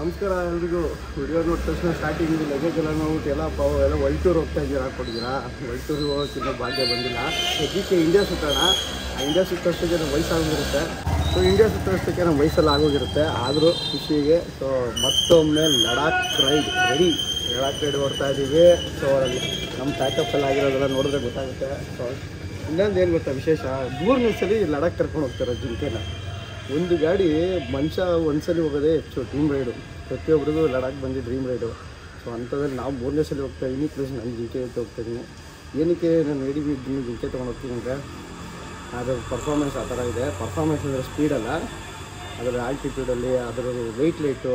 ನಮಸ್ಕಾರ ಎಲ್ರಿಗೂ. ವಿಡಿಯೋ ನೋಡಿದ ತಕ್ಷಣ ಸ್ಟಾರ್ಟಿಂಗ್ ಲಗೇಜ್ ಎಲ್ಲ ನೋಡ್ಬಿಟ್ಟು ಎಲ್ಲ ಒಳ್ಟೂರು ಹೋಗ್ತಾ ಇದ್ದೀರಾ ಹಾಕ್ಕೊಟ್ಟಿದ್ದೀರಾ. ಒಳ್ಟೂರು ಹೋಗೋಕ್ಕಿನ್ನೂ ಭಾಗ್ಯ ಬಂದಿಲ್ಲ. ಸದ್ಯಕ್ಕೆ ಇಂಡಿಯಾ ಸುತ್ತೋಣ. ಇಂಡಿಯಾ ಸುತ್ತೋಷ್ಟಕ್ಕೆ ನಮ್ಮ ವಯಸ್ಸಾಗೋಗಿರುತ್ತೆ. ಸೊ ಇಂಡಿಯಾ ಸುತ್ತೋಷ್ಟಕ್ಕೆ ನಮ್ಮ ವಯಸ್ಸೆಲ್ಲ ಆಗೋಗಿರುತ್ತೆ. ಆದರೂ ಖುಷಿಗೆ ಸೊ ಮತ್ತೊಮ್ಮೆ Ladakh ride ready. Ladakh ride ಹೊಡ್ತಾ ಇದ್ದೀವಿ. ಸೊ ಅಲ್ಲಿ ನಮ್ಮ ಪ್ಯಾಕಪ್ ಎಲ್ಲ ಆಗಿರೋದೆಲ್ಲ ನೋಡಿದ್ರೆ ಗೊತ್ತಾಗುತ್ತೆ. ಸೊ ಇನ್ನೊಂದು ಏನು ಗೊತ್ತಾ ವಿಶೇಷ, 3ನೇ ಸಲ ಲಡಾಖ್ ಕರ್ಕೊಂಡು ಹೋಗ್ತಾರೆ ಜಿಂಕೆನ. ಒಂದು ಗಾಡಿ ಮನುಷ್ಯ ಒಂದ್ಸಲಿ ಹೋಗೋದೇ ಹೆಚ್ಚು ಡ್ರೀಮ್ ರೈಡು. ಪ್ರತಿಯೊಬ್ಬರಿಗೂ ಲಡಾಖ್ ಬಂದು ಡ್ರೀಮ್ ರೈಡು. ಸೊ ಅಂಥದ್ರಲ್ಲಿ ನಾವು 3ನೇ ಸಲ ಹೋಗ್ತಾಯಿದ್ದೀನಿ. ಪ್ಲಸ್ ನಾನು ಜಿಂಕೆ ಹೋಗ್ತಾಯಿದ್ದೀನಿ. ಏನಕ್ಕೆ ನಾನು ಜಿಂಕೆ ತೊಗೊಂಡು ಹೋಗ್ತೀನಿ ಅಂದರೆ ಅದರ ಪರ್ಫಾರ್ಮೆನ್ಸ್ ಆ ಥರ ಇದೆ. ಪರ್ಫಾರ್ಮೆನ್ಸ್ ಅಂದರೆ ಸ್ಪೀಡಲ್ಲ, ಅದರ ಆಲ್ಟಿಟ್ಯೂಡಲ್ಲಿ ಅದರ ವೆಯ್ಟ್ ಲೈಟು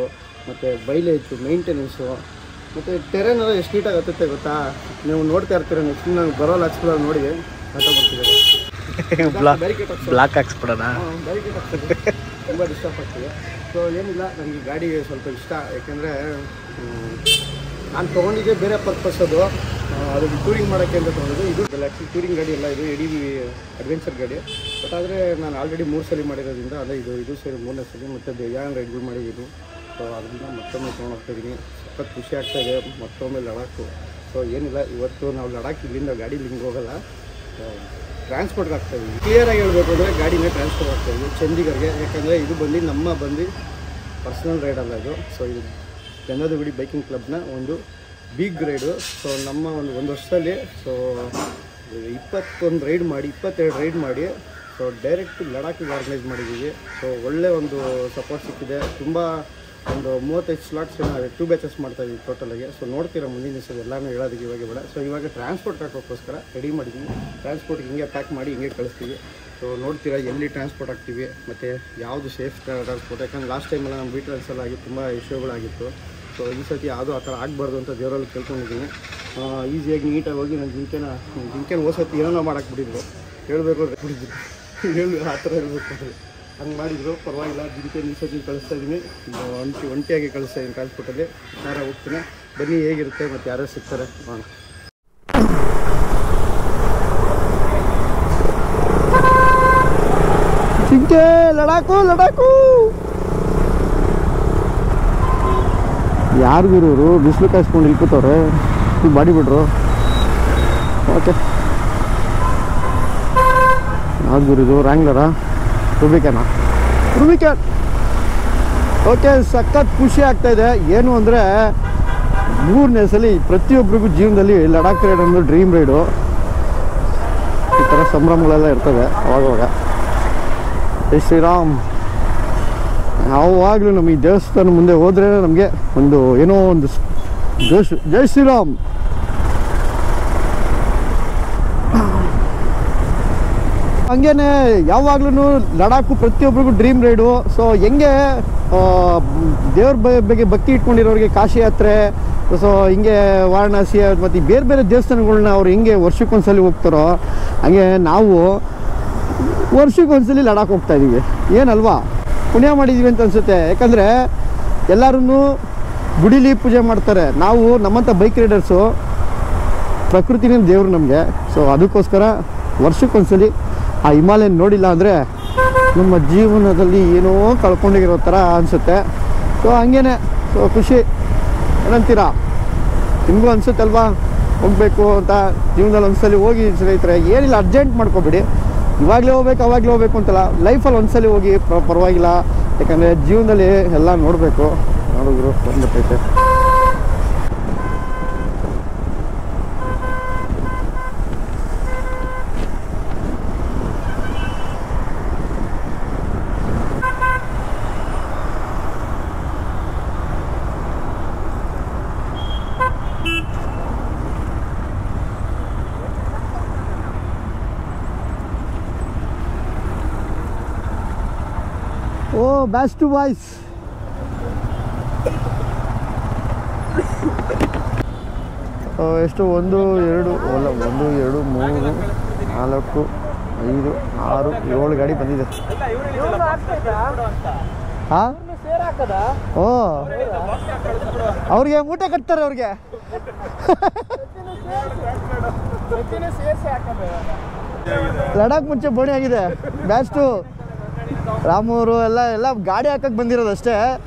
ಮತ್ತು ಬೈಲೇಜು ಮೇಂಟೆನೆನ್ಸು ಮತ್ತು ಟೆರೇನ್ ಎಲ್ಲ ಎಷ್ಟು ನೀಟಾಗಿ ಹತ್ತುತ್ತೆ ಗೊತ್ತಾ. ನೀವು ನೋಡ್ತಾ ಇರ್ತೀರ. ನೆಕ್ಸ್ಟ್ ನಾನು ಬರೋಲ್ಲ ಹಚ್ಕೊಳ್ಳೋದು ನೋಡಿ ಆಟ ಬರ್ತಿದೆ. ಬ್ಲಾಕ್ ಹಾಕ್ಸ್ಬಿಡೋಣ. ಬ್ಯಾರಿಕೇಡ್ ಹಾಕ್ತಿದೆ, ತುಂಬ ಡಿಸ್ಟರ್ಬ್ ಆಗ್ತಿದೆ. ಸೊ ಏನಿಲ್ಲ, ನನಗೆ ಗಾಡಿ ಸ್ವಲ್ಪ ಇಷ್ಟ. ಯಾಕೆಂದರೆ ನಾನು ತೊಗೊಂಡಿದ್ದೆ ಬೇರೆ ಪರ್ಪಸ್. ಅದಕ್ಕೆ ಟೂರಿಂಗ್ ಮಾಡೋಕ್ಕೆ ಅಂತ ತೊಗೊಂಡಿದ್ದು. ಇದು ಆ್ಯಕ್ಚುಲಿ ಟೂರಿಂಗ್ ಗಾಡಿ ಎಲ್ಲ, ಇದು ಎಡಿ ಅಡ್ವೆಂಚರ್ ಗಾಡಿ. ಬಟ್ ಆದರೆ ನಾನು ಆಲ್ರೆಡಿ 3 ಸಲ ಮಾಡಿರೋದ್ರಿಂದ ಅದೇ ಇದು ಸೇರಿ 3ನೇ ಸಲ. ಮತ್ತು ಬೇಜಾನ್ ರೈಡ್ಗಳು ಮಾಡಿದ್ದೀನಿ. ಸೊ ಅದರಿಂದ ಮತ್ತೊಮ್ಮೆ ತೊಗೊಂಡು ಹೋಗ್ತಾಯಿದ್ದೀನಿ. ಸಖತ್ ಖುಷಿ ಆಗ್ತಾಯಿದೆ ಮತ್ತೊಮ್ಮೆ ಲಡಾಖು. ಸೊ ಏನಿಲ್ಲ, ಇವತ್ತು ನಾವು ಲಡಾಖ್ ಇಲ್ಲಿಂದ ಗಾಡಿ ಲಿಂಕ್ ಹೋಗೋಲ್ಲ, ಟ್ರಾನ್ಸ್ಪೋರ್ಟ್ಗೆ ಆಗ್ತಾಯಿದ್ವಿ. ಕ್ಲಿಯರಾಗಿ ಹೇಳಬೇಕು ಅಂದರೆ ಗಾಡಿನೇ ಟ್ರಾನ್ಸ್ಫರ್ ಆಗ್ತಾಯಿದ್ವಿ ಚಂಡೀಗಢಗೆ. ಯಾಕಂದರೆ ಇದು ಬಂದು ಪರ್ಸನಲ್ ರೈಡ್ ಅಲ್ಲ ಇದು. ಸೊ ಇದು ಗಂಧದಗುಡಿ ಬೈಕಿಂಗ್ ಕ್ಲಬ್ನ ಒಂದು ಬಿಗ್ ರೈಡು. ಸೊ ನಮ್ಮ ಒಂದು ವರ್ಷದಲ್ಲಿ ಸೊ 22 ರೈಡ್ ಮಾಡಿ ಸೊ ಡೈರೆಕ್ಟ್ ಲಡಾಖಿಗೆ ಆರ್ಗನೈಸ್ ಮಾಡಿದ್ದೀವಿ. ಸೊ ಒಳ್ಳೆ ಒಂದು ಸಪೋರ್ಟ್ ಸಿಕ್ಕಿದೆ. ತುಂಬ ಒಂದು 35 ಸ್ಲಾಟ್ಸ್ 2 ಬ್ಯಾಚಸ್ ಮಾಡ್ತಾಯಿದ್ದೀವಿ ಟೋಟಲಾಗಿ. ಸೊ ನೋಡ್ತೀರಾ ಮುಂದಿನ ದಿವಸ ಎಲ್ಲನೂ ಹೇಳೋದಕ್ಕೆ ಇವಾಗ ಬೇಡ. ಸೊ ಇವಾಗ ಟ್ರಾನ್ಸ್ಪೋರ್ಟ್ ಹಾಕೋಕ್ಕೋಸ್ಕರ ರೆಡಿ ಮಾಡಿದ್ದೀವಿ. ಟ್ರಾನ್ಸ್ಪೋರ್ಟ್ಗೆ ಹಿಂಗೆ ಪ್ಯಾಕ್ ಮಾಡಿ ಹಿಂಗೆ ಕಳಿಸ್ತೀವಿ. ಸೊ ನೋಡ್ತೀರಾ ಎಲ್ಲಿ ಟ್ರಾನ್ಸ್ಪೋರ್ಟ್ ಆಗ್ತೀವಿ ಮತ್ತು ಯಾವುದು ಸೇಫ್ ಟ್ರಾನ್ಸ್ಪೋರ್ಟ್. ಯಾಕಂದ್ರೆ ಲಾಸ್ಟ್ ಟೈಮೆಲ್ಲ ನಮ್ಮ ಬೀಟ್ರಲ್ಸ್ ಎಲ್ಲ ಆಗಿ ತುಂಬ ಇಶ್ಯೂಗಳಾಗಿತ್ತು. ಸೊ ಈ ಸತಿ ಯಾವುದೂ ಆ ಥರ ಆಗಬಾರ್ದು ಅಂತ ದೇವರಲ್ಲಿ ಕೇಳ್ಕೊಂಡಿದ್ದೀನಿ. ಈಸಿಯಾಗಿ ನೀಟಾಗಿ ಹೋಗಿ ನನ್ನ ಜಿಂಕೆನ ಹೋಸತಿ ಏನೋ ಮಾಡೋಕ್ಬಿಟ್ಟಿದ್ರು. ಹೇಳಬೇಕು ಬಿಟ್ಟಿದ್ರು ಆ ಥರ ಹೇಳ್ಬೇಕು ಹಂಗೆ ಮಾಡಿದ್ರು. ಪರವಾಗಿಲ್ಲ, ಜಿಂಕೆ ಈ ಸತಿ ಕಳಿಸ್ತಾ ಇದ್ದೀನಿ. ಒಂಟಿಯಾಗಿ ಕಳಿಸ್ತಾ ಇದ್ದೀನಿ ಟ್ರಾನ್ಸ್ಪೋರ್ಟಲ್ಲಿ. ಯಾರ ಹೋಗ್ತೀನಿ, ಬನ್ನಿ ಹೇಗಿರುತ್ತೆ ಮತ್ತು ಯಾರ್ಯಾರು ಸಿಗ್ತಾರೆ ಮಾಡೋಣ. ಜಿಂಕೆ ಲಡಾಖು ಯಾರು ಗುರು ಬಿಸಿಲು ಕಾಯಿಸ್ಕೊಂಡು ಇಲ್ಕೋತವ್ರೆ. ಬಾಡಿ ಬಿಡ್ರು. ಓಕೆ, ಯಾವ್ದು ಗುರು ಇದು? ರ್ಯಾಂಗ್ಲರಾ? ರುಬಿಕ್ಯಾನ್. ಓಕೆ, ಸಖತ್ ಖುಷಿ ಆಗ್ತಾಯಿದೆ. ಏನು ಅಂದರೆ 3ನೇ ಸಲ ಪ್ರತಿಯೊಬ್ಬರಿಗೂ ಜೀವನದಲ್ಲಿ ಲಡಾಖ್ ರೈಡ್ ಅಂದ್ರೆ ಡ್ರೀಮ್ ರೈಡು. ಈ ಥರ ಸಂಭ್ರಮಗಳೆಲ್ಲ ಇರ್ತವೆ ಅವಾಗವಾಗ. ಜೈ ಶ್ರೀರಾಮ್. ಯಾವಾಗಲೂ ನಮ್ಮ ಈ ದೇವಸ್ಥಾನ ಮುಂದೆ ಹೋದ್ರೆ ನಮಗೆ ಒಂದು ಏನೋ ಒಂದು ಜೋಶ್. ಜೈ ಶ್ರೀರಾಮ್. ಹಂಗೇನೆ ಯಾವಾಗ್ಲೂ ಲಡಾಖು ಪ್ರತಿಯೊಬ್ಬರಿಗೂ ಡ್ರೀಮ್ ರೈಡು. ಸೊ ಹೆಂಗೆ ದೇವ್ರ ಬಗ್ಗೆ ಭಕ್ತಿ ಇಟ್ಕೊಂಡಿರೋರಿಗೆ ಕಾಶಿ ಯಾತ್ರೆ, ಸೊ ಹಿಂಗೆ ವಾರಣಾಸಿ ಮತ್ತು ಬೇರೆ ಬೇರೆ ದೇವಸ್ಥಾನಗಳನ್ನ ಅವ್ರು ಹೆಂಗೆ ವರ್ಷಕ್ಕೊಂದ್ಸಲಿ ಹೋಗ್ತಾರೋ ಹಂಗೆ ನಾವು ವರ್ಷಕ್ಕೊಂದ್ಸಲಿ ಲಡಾಖ್ ಹೋಗ್ತಾಯಿದ್ದೀವಿ. ಏನಲ್ವಾ, ಪುಣ್ಯ ಮಾಡಿದ್ದೀವಿ ಅಂತ ಅನಿಸುತ್ತೆ. ಯಾಕಂದರೆ ಎಲ್ಲರೂ ಗುಡಿಲಿ ಪೂಜೆ ಮಾಡ್ತಾರೆ. ನಾವು ನಮ್ಮಂಥ ಬೈಕ್ ರೈಡರ್ಸು ಪ್ರಕೃತಿನೇ ದೇವರು ನಮಗೆ. ಸೊ ಅದಕ್ಕೋಸ್ಕರ ವರ್ಷಕ್ಕೊಂದ್ಸಲಿ ಆ ಹಿಮಾಲಯನ ನೋಡಿಲ್ಲ ಅಂದರೆ ನಮ್ಮ ಜೀವನದಲ್ಲಿ ಏನೋ ಕಳ್ಕೊಂಡಿರೋ ಥರ ಅನಿಸುತ್ತೆ. ಸೊ ಹಂಗೇನೆ. ಸೊ ಖುಷಿ ಏನಂತೀರಾ? ನಿಮಗೂ ಅನಿಸುತ್ತಲ್ವಾ ಹೋಗಬೇಕು ಅಂತ? ಜೀವನದಲ್ಲಿ ಒಂದ್ಸಲಿ ಹೋಗಿ ಸ್ನೇಹಿತರೆ. ಏನಿಲ್ಲ, ಅರ್ಜೆಂಟ್ ಮಾಡ್ಕೊಬೇಡಿ. ಇವಾಗಲೇ ಹೋಗ್ಬೇಕು ಅಂತಲ್ಲ, ಲೈಫಲ್ಲಿ ಒಂದ್ಸಲಿ ಹೋಗಿ ಪರವಾಗಿಲ್ಲ. ಯಾಕಂದರೆ ಜೀವನದಲ್ಲಿ ಎಲ್ಲ ನೋಡಬೇಕು. ನೋಡಿದ್ರು ಬಂದ್ಬಿಟ್ಟೈತೆ. ಓ ಬ್ಯಾಸ್ ಟು ಬಾಯ್ಸ್. ಎಷ್ಟು 1 2 ಅಲ್ಲ 1 2 3 4 5 6 7 ಗಾಡಿ ಬಂದಿದೆ. ಹಾಂ, ಓ ಅವ್ರಿಗೆ ಮೂಟೆ ಕಟ್ತಾರೆ. ಅವ್ರಿಗೆ ಲಡಾಖ್ ಮುಂಚೆ ಬೋಣಿ ಆಗಿದೆ. ಬ್ಯಾಸ್ಟು ರಾಮೂರು ಎಲ್ಲ ಗಾಡಿ ಹಾಕಕ್ಕೆ ಬಂದಿರೋದು ಅಷ್ಟೇ.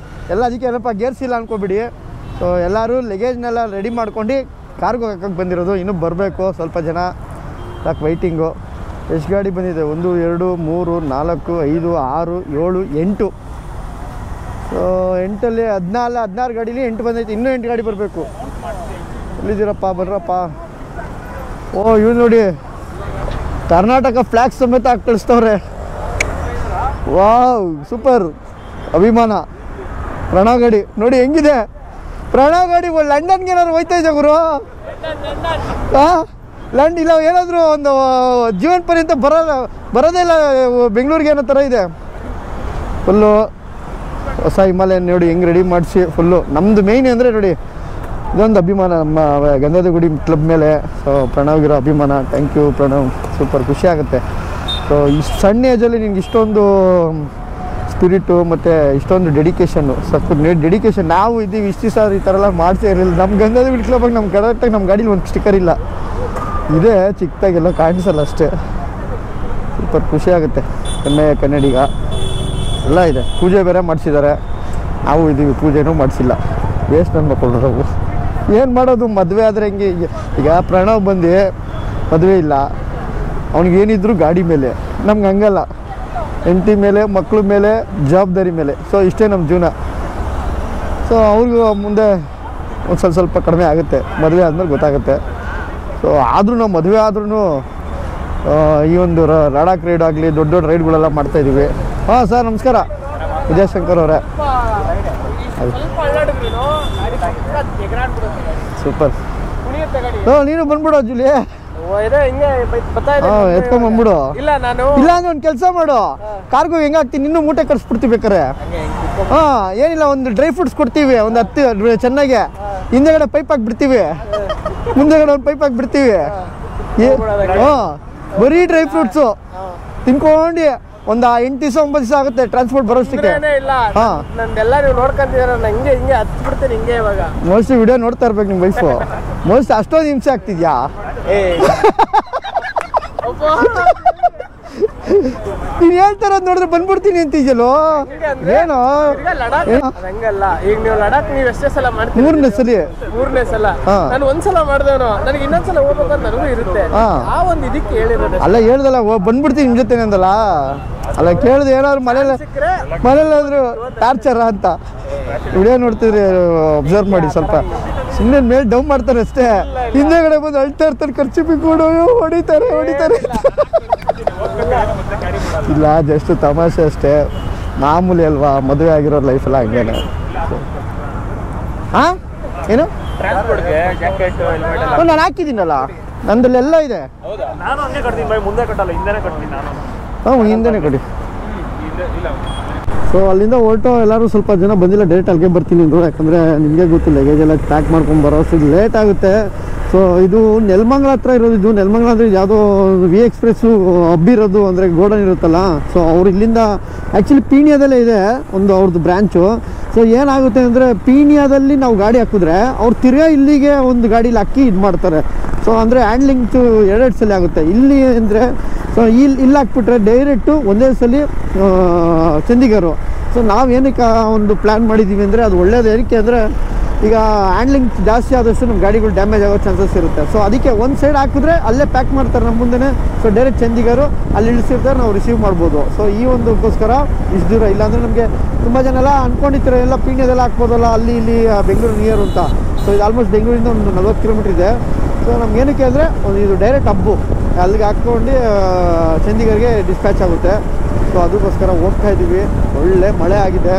ಎಲ್ಲ ಅದಕ್ಕೆ ಏನಪ್ಪ ಗೇರ್ಸ್ ಇಲ್ಲ ಅನ್ಕೋಬಿಡಿ. ಸೊ ಎಲ್ಲರೂ ಲಗೇಜ್ನೆಲ್ಲ ರೆಡಿ ಮಾಡ್ಕೊಂಡು ಕಾರ್ಗೆ ಹಾಕಕ್ಕೆ ಬಂದಿರೋದು. ಇನ್ನೂ ಬರಬೇಕು ಸ್ವಲ್ಪ ಜನ, ಯಾಕೆ ವೈಟಿಂಗು. ಎಷ್ಟು ಗಾಡಿ ಬಂದಿದೆ? 1 2 3 4 5 6 7 8. ಸೊ 8ಅಲ್ಲಿ 16 ಗಾಡೀಲಿ 8 ಬಂದೈತೆ. ಇನ್ನೂ 8 ಗಾಡಿ ಬರಬೇಕು. ಎಲ್ಲಿದ್ದೀರಪ್ಪ? ಬರ್ರಪ್ಪ. ಓ ಇವ್ ನೋಡಿ, ಕರ್ನಾಟಕ ಫ್ಲ್ಯಾಗ್ ಸಮೇತ ಹಾಕಿ ಕಳಿಸ್ತವ್ರೆ. Wow super. ಅಭಿಮಾನ ಪ್ರಣವ್ ಗಾಡಿ ನೋಡಿ ಹೆಂಗಿದೆ. ಪ್ರಣವ್ ಗಾಡಿ ಲಂಡನ್ಗೆ ಏನಾದ್ರು ಹೋಯ್ತಾ ಇದೆ ಗುರು? ಹಾಂ ಲಂಡನ್ ಇಲ್ಲ ಏನಾದರೂ ಒಂದು ಜೀವನ ಪರ್ಯಂತ ಬರೋದೇ ಇಲ್ಲ ಬೆಂಗಳೂರಿಗೆ ಅನ್ನೋ ಥರ ಇದೆ. ಫುಲ್ಲು ಹೊಸ ಹಿಮಾಲಯನ್ ನೋಡಿ ಹೆಂಗೆ ರೆಡಿ ಮಾಡಿಸಿ ಫುಲ್ಲು. ನಮ್ಮದು ಮೇಯ್ನ್ ಅಂದರೆ ನೋಡಿ ಇದೊಂದು ಅಭಿಮಾನ ನಮ್ಮ ಗಂಧದ ಗುಡಿ ಕ್ಲಬ್ ಮೇಲೆ. ಸೊ ಪ್ರಣವ್ಗಿರೋ ಅಭಿಮಾನ. ಥ್ಯಾಂಕ್ ಯು ಪ್ರಣವ್, ಸೂಪರ್ ಖುಷಿ ಆಗುತ್ತೆ. ಸೊ ಇಷ್ಟು ಸಣ್ಣ ಏಜಲ್ಲಿ ನಿನ್ಗೆ ಇಷ್ಟೊಂದು ಸ್ಪಿರಿಟು ಮತ್ತು ಇಷ್ಟೊಂದು ಡೆಡಿಕೇಶನ್ನು, ಡೆಡಿಕೇಶನ್. ನಾವು ಇದ್ದೀವಿ ಇಷ್ಟು ದಿವಸ ಈ ಥರ ಎಲ್ಲ ಮಾಡ್ಸೇ ಇರಲಿಲ್ಲ. ನಮ್ಮ ಗಂಧದ ಗುಡಿ ಕ್ಲಬ್ಬಾಗಿ ನಮ್ಮ ಕರೆಕ್ಟಾಗಿ ನಮ್ಮ ಗಾಡೀಲಿ ಒಂದು ಸ್ಟಿಕ್ಕರ್ ಇಲ್ಲ. ಇದೇ ಚಿಕ್ಕದಾಗೆಲ್ಲ ಕಾಣಿಸಲ್ಲ ಅಷ್ಟೇ. ಸೂಪರ್ ಖುಷಿ ಆಗುತ್ತೆ. ಕನ್ನಡಿಗ ಎಲ್ಲ ಇದೆ. ಪೂಜೆ ಬೇರೆ ಮಾಡಿಸಿದ್ದಾರೆ. ನಾವು ಇದ್ದೀವಿ, ಪೂಜೆನೂ ಮಾಡಿಸಿಲ್ಲ. ವೇಸ್ಟ್ ಅನ್ಕೊಂಡು ನಾವು ಏನು ಮಾಡೋದು? ಮದುವೆ ಆದರೆ ಹೆಂಗೆ? ಈಗ ಪ್ರಣವ್ ಬಂದು ಮದುವೆ ಇಲ್ಲ, ಅವ್ನಿಗೇನಿದ್ರು ಗಾಡಿ ಮೇಲೆ. ನಮ್ಗೆ ಹಂಗಲ್ಲ, ಹೆಂಡತಿ ಮೇಲೆ, ಮಕ್ಕಳ ಮೇಲೆ, ಜವಾಬ್ದಾರಿ ಮೇಲೆ. ಸೊ ಇಷ್ಟೇ ನಮ್ಮ ಜೀವನ. ಸೊ ಅವ್ರಿಗೂ ಮುಂದೆ ಒಂದು ಸ್ವಲ್ಪ ಕಡಿಮೆ ಆಗುತ್ತೆ, ಮದುವೆ ಆದಮೇಲೆ ಗೊತ್ತಾಗುತ್ತೆ. ಸೊ ಆದ್ರೂ ನಾವು ಮದುವೆ ಆದ್ರೂ ಈ ಒಂದು ಲಡಾಖ್ ರೈಡ್ ಆಗಲಿ, ದೊಡ್ಡ ದೊಡ್ಡ ರೈಡ್ಗಳೆಲ್ಲ ಮಾಡ್ತಾಯಿದ್ದೀವಿ. ಹಾಂ ಸರ್ ನಮಸ್ಕಾರ, ವಿಜಯಶಂಕರ್ ಅವರೇ. ಸೂಪರ್. ನೀನು ಬಂದ್ಬಿಡು ಜೂಲಿ, ಎತ್ಕೊಂಡ್ಬಂದ್ಬಿಡು. ಇಲ್ಲ ಅಂದ್ರೆ ಒಂದು ಕೆಲಸ ಮಾಡು, ಕಾರ್ಗೋ ಹೆಂಗೆ ಹಾಕ್ತೀನಿ, ಇನ್ನೂ ಮೂಟೆ ಕಟ್ಸ್ಬಿಡ್ತೀವಿ ಬೇಕಾರೆ. ಹಾಂ ಏನಿಲ್ಲ, ಒಂದು ಡ್ರೈ ಫ್ರೂಟ್ಸ್ ಕೊಡ್ತೀವಿ, ಒಂದು 10 ಚೆನ್ನಾಗೆ. ಹಿಂದೆಗಡೆ ಪೈಪ್ ಹಾಕ್ಬಿಡ್ತೀವಿ, ಮುಂದೆಗಡೆ ಒಂದು ಪೈಪ್ ಹಾಕ್ಬಿಡ್ತೀವಿ. ಹಾಂ ಬರೀ ಡ್ರೈ ಫ್ರೂಟ್ಸು ತಿನ್ಕೊಂಡು ಒಂದು 8 ದಿವಸ 9 ದಿವಸ ಆಗುತ್ತೆ ಟ್ರಾನ್ಸ್ಪೋರ್ಟ್ ಬರೋಷ್ಟಕ್ಕೆ. ಮೋಸ್ಟ್ಲಿ ವಿಡಿಯೋ ನೋಡ್ತಾ ಇರ್ಬೇಕು ನಿಮ್ಮ ವೈಫು. ಮೋಸ್ಟ್ಲಿ ಅಷ್ಟೊಂದು ಹಿಂಸೆ ಆಗ್ತಿದ್ಯಾ? ನೀನ್ ಹೇಳ್ತಾರೋದು ನೋಡಿದ್ರೆ ಬಂದ್ಬಿಡ್ತೀನಿ ಅಂತಿದ್ಯಲ್ಲೋ. ಏನು ಮೂರನೇ ಸಲ ನಾನು ಒಂದ್ಸಲ ಮಾಡ್ದೇವನು, ನನಗೆ ಇನ್ನೊಂದ್ಸಲ ಹೋಗ್ಬೇಕಂತ ನನಗೂ ಇರುತ್ತೆ. ಆ ಒಂದು ಇದಕ್ಕೆ ಹೇಳಿರೋದು ಅಲ್ಲ, ಹೇಳ್ದಲ್ಲ ಬಂದ್ಬಿಡ್ತೀನಿ ನಿಮ್ ಜೊತೆ ಅಂದಲ್ಲ. ಅಲ್ಲ ಕೇಳಿದೆ ಏನಾದ್ರು ಮನೇಲಾದ್ರು ಟಾರ್ಚರ ಅಂತ. ವಿಡಿಯೋ ನೋಡ್ತಿದ್ರಿ ಅಬ್ಸರ್ವ್ ಮಾಡಿ ಸ್ವಲ್ಪ. ಸುಮ್ಮನೆ ಮೇಲೆ ಡೌನ್ ಮಾಡ್ತಾರೆ ಅಷ್ಟೇ, ಹಿಂದೆಗಡೆ ಬಂದು ಅಳ್ತಾ ಇರ್ತಾರೆ, ಖರ್ಚು ಬಿಟ್ಕೊಂಡು ಹೊಡಿತಾರೆ. ಇಲ್ಲ ಜಸ್ಟ್ ತಮಾಷೆ ಅಷ್ಟೇ, ಮಾಮೂಲಿ ಅಲ್ವಾ, ಮದುವೆ ಆಗಿರೋ ಲೈಫೆಲ್ಲ ಹಂಗೇನೆ. ಹಾಂ ಏನು ನಾನು ಹಾಕಿದ್ದೀನಲ್ಲ, ನಂದಲ್ಲೆಲ್ಲ ಇದೆ. ಹಾಂ ಹಿಂದೆನೇ ಕೊಡಿ. ಸೊ ಅಲ್ಲಿಂದ ಹೊರಟು ಎಲ್ಲರೂ ಸ್ವಲ್ಪ ಜನ ಬಂದಿಲ್ಲ, ಡೈರೆಕ್ಟ್ ಅಲ್ಲಿಗೆ ಬರ್ತೀನಿ ಅಂದರು. ಯಾಕಂದರೆ ನಿಮಗೆ ಗೊತ್ತು ಲಗೇಜ್ ಎಲ್ಲ ಪ್ಯಾಕ್ ಮಾಡ್ಕೊಂಡು ಬರೋಷ್ಟು ಲೇಟ್ ಆಗುತ್ತೆ. ಸೊ ಇದು ನೆಲಮಂಗಲ ಹತ್ರ ಇರೋದು. ಇದು ನೆಲಮಂಗಲ ಅಂದರೆ ಯಾವುದೋ ವಿ ಎಕ್ಸ್ಪ್ರೆಸ್ಸು ಹಬ್ಬಿರೋದು, ಅಂದರೆ ಗೋಡನ್ ಇರುತ್ತಲ್ಲ. ಸೊ ಅವ್ರು ಇಲ್ಲಿಂದ ಆ್ಯಕ್ಚುಲಿ ಪೀಣ್ಯದಲ್ಲೇ ಇದೆ ಒಂದು ಅವ್ರದ್ದು ಬ್ರ್ಯಾಂಚು. ಸೊ ಏನಾಗುತ್ತೆ ಅಂದರೆ ಪೀಣ್ಯದಲ್ಲಿ ನಾವು ಗಾಡಿ ಹಾಕಿದ್ರೆ ಅವ್ರು ತಿರ್ಗಾ ಇಲ್ಲಿಗೆ ಒಂದು ಗಾಡೀಲಿ ಹಾಕಿ ಇದು ಮಾಡ್ತಾರೆ. ಸೊ ಅಂದರೆ ಹ್ಯಾಂಡ್ಲಿಂಗ್ಸು 2 ಸಲ ಆಗುತ್ತೆ. ಇಲ್ಲಿ ಅಂದರೆ ಸೊ ಇಲ್ಲಿ ಹಾಕ್ಬಿಟ್ರೆ ಡೈರೆಕ್ಟು ಒಂದೇ ಸಲ ಚಂಡೀಗಢ. ಸೊ ನಾವು ಏನಕ್ಕೆ ಒಂದು ಪ್ಲ್ಯಾನ್ ಮಾಡಿದ್ದೀವಿ ಅಂದರೆ ಅದು ಒಳ್ಳೇದು. ಏನಕ್ಕೆ ಅಂದರೆ ಈಗ ಹ್ಯಾಂಡ್ಲಿಂಗ್ ಜಾಸ್ತಿ ಆದಷ್ಟು ನಮ್ಮ ಗಾಡಿಗಳು ಡ್ಯಾಮೇಜ್ ಆಗೋ ಚಾನ್ಸಸ್ ಇರುತ್ತೆ. ಸೊ ಅದಕ್ಕೆ ಒಂದು ಸೈಡ್ ಹಾಕಿದ್ರೆ ಅಲ್ಲೇ ಪ್ಯಾಕ್ ಮಾಡ್ತಾರೆ ನಮ್ಮ ಮುಂದೆ. ಸೊ ಡೈರೆಕ್ಟ್ ಚಂಡೀಗಢ ಅಲ್ಲಿ ಇಳಿಸಿರ್ತಾರೆ, ನಾವು ರಿಸೀವ್ ಮಾಡ್ಬೋದು. ಸೊ ಈ ಒಂದಕ್ಕೋಸ್ಕರ ಇಷ್ಟು ದೂರ. ಇಲ್ಲಾಂದರೆ ನಮಗೆ ತುಂಬ ಜನ ಎಲ್ಲ ಅಂದ್ಕೊಂಡಿರ್ತಾರೆ ಎಲ್ಲ ಪೀಣ್ಯದೆಲ್ಲ ಹಾಕ್ಬೋದಲ್ಲ ಅಲ್ಲಿ ಇಲ್ಲಿ ಬೆಂಗಳೂರು ನಿಯರ್ ಅಂತ. ಸೊ ಇದು ಆಲ್ಮೋಸ್ಟ್ ಬೆಂಗಳೂರಿಂದ ಒಂದು 40 ಕಿಲೋಮೀಟ್ರ್ ಇದೆ. ಸೊ ನಮ್ಗೆ ಏನಕ್ಕೆ ಅಂದರೆ ಇದು ಡೈರೆಕ್ಟ್ ಹಬ್ಬು ಅಲ್ಲಿಗೆ ಹಾಕ್ಕೊಂಡು ಚಂಡೀಗಢಗೆ ಡಿಸ್ಪ್ಯಾಚ್ ಆಗುತ್ತೆ. ಸೊ ಅದಕ್ಕೋಸ್ಕರ ಹೋಗ್ತಾ ಇದ್ದೀವಿ. ಒಳ್ಳೆ ಮಳೆ ಆಗಿದೆ,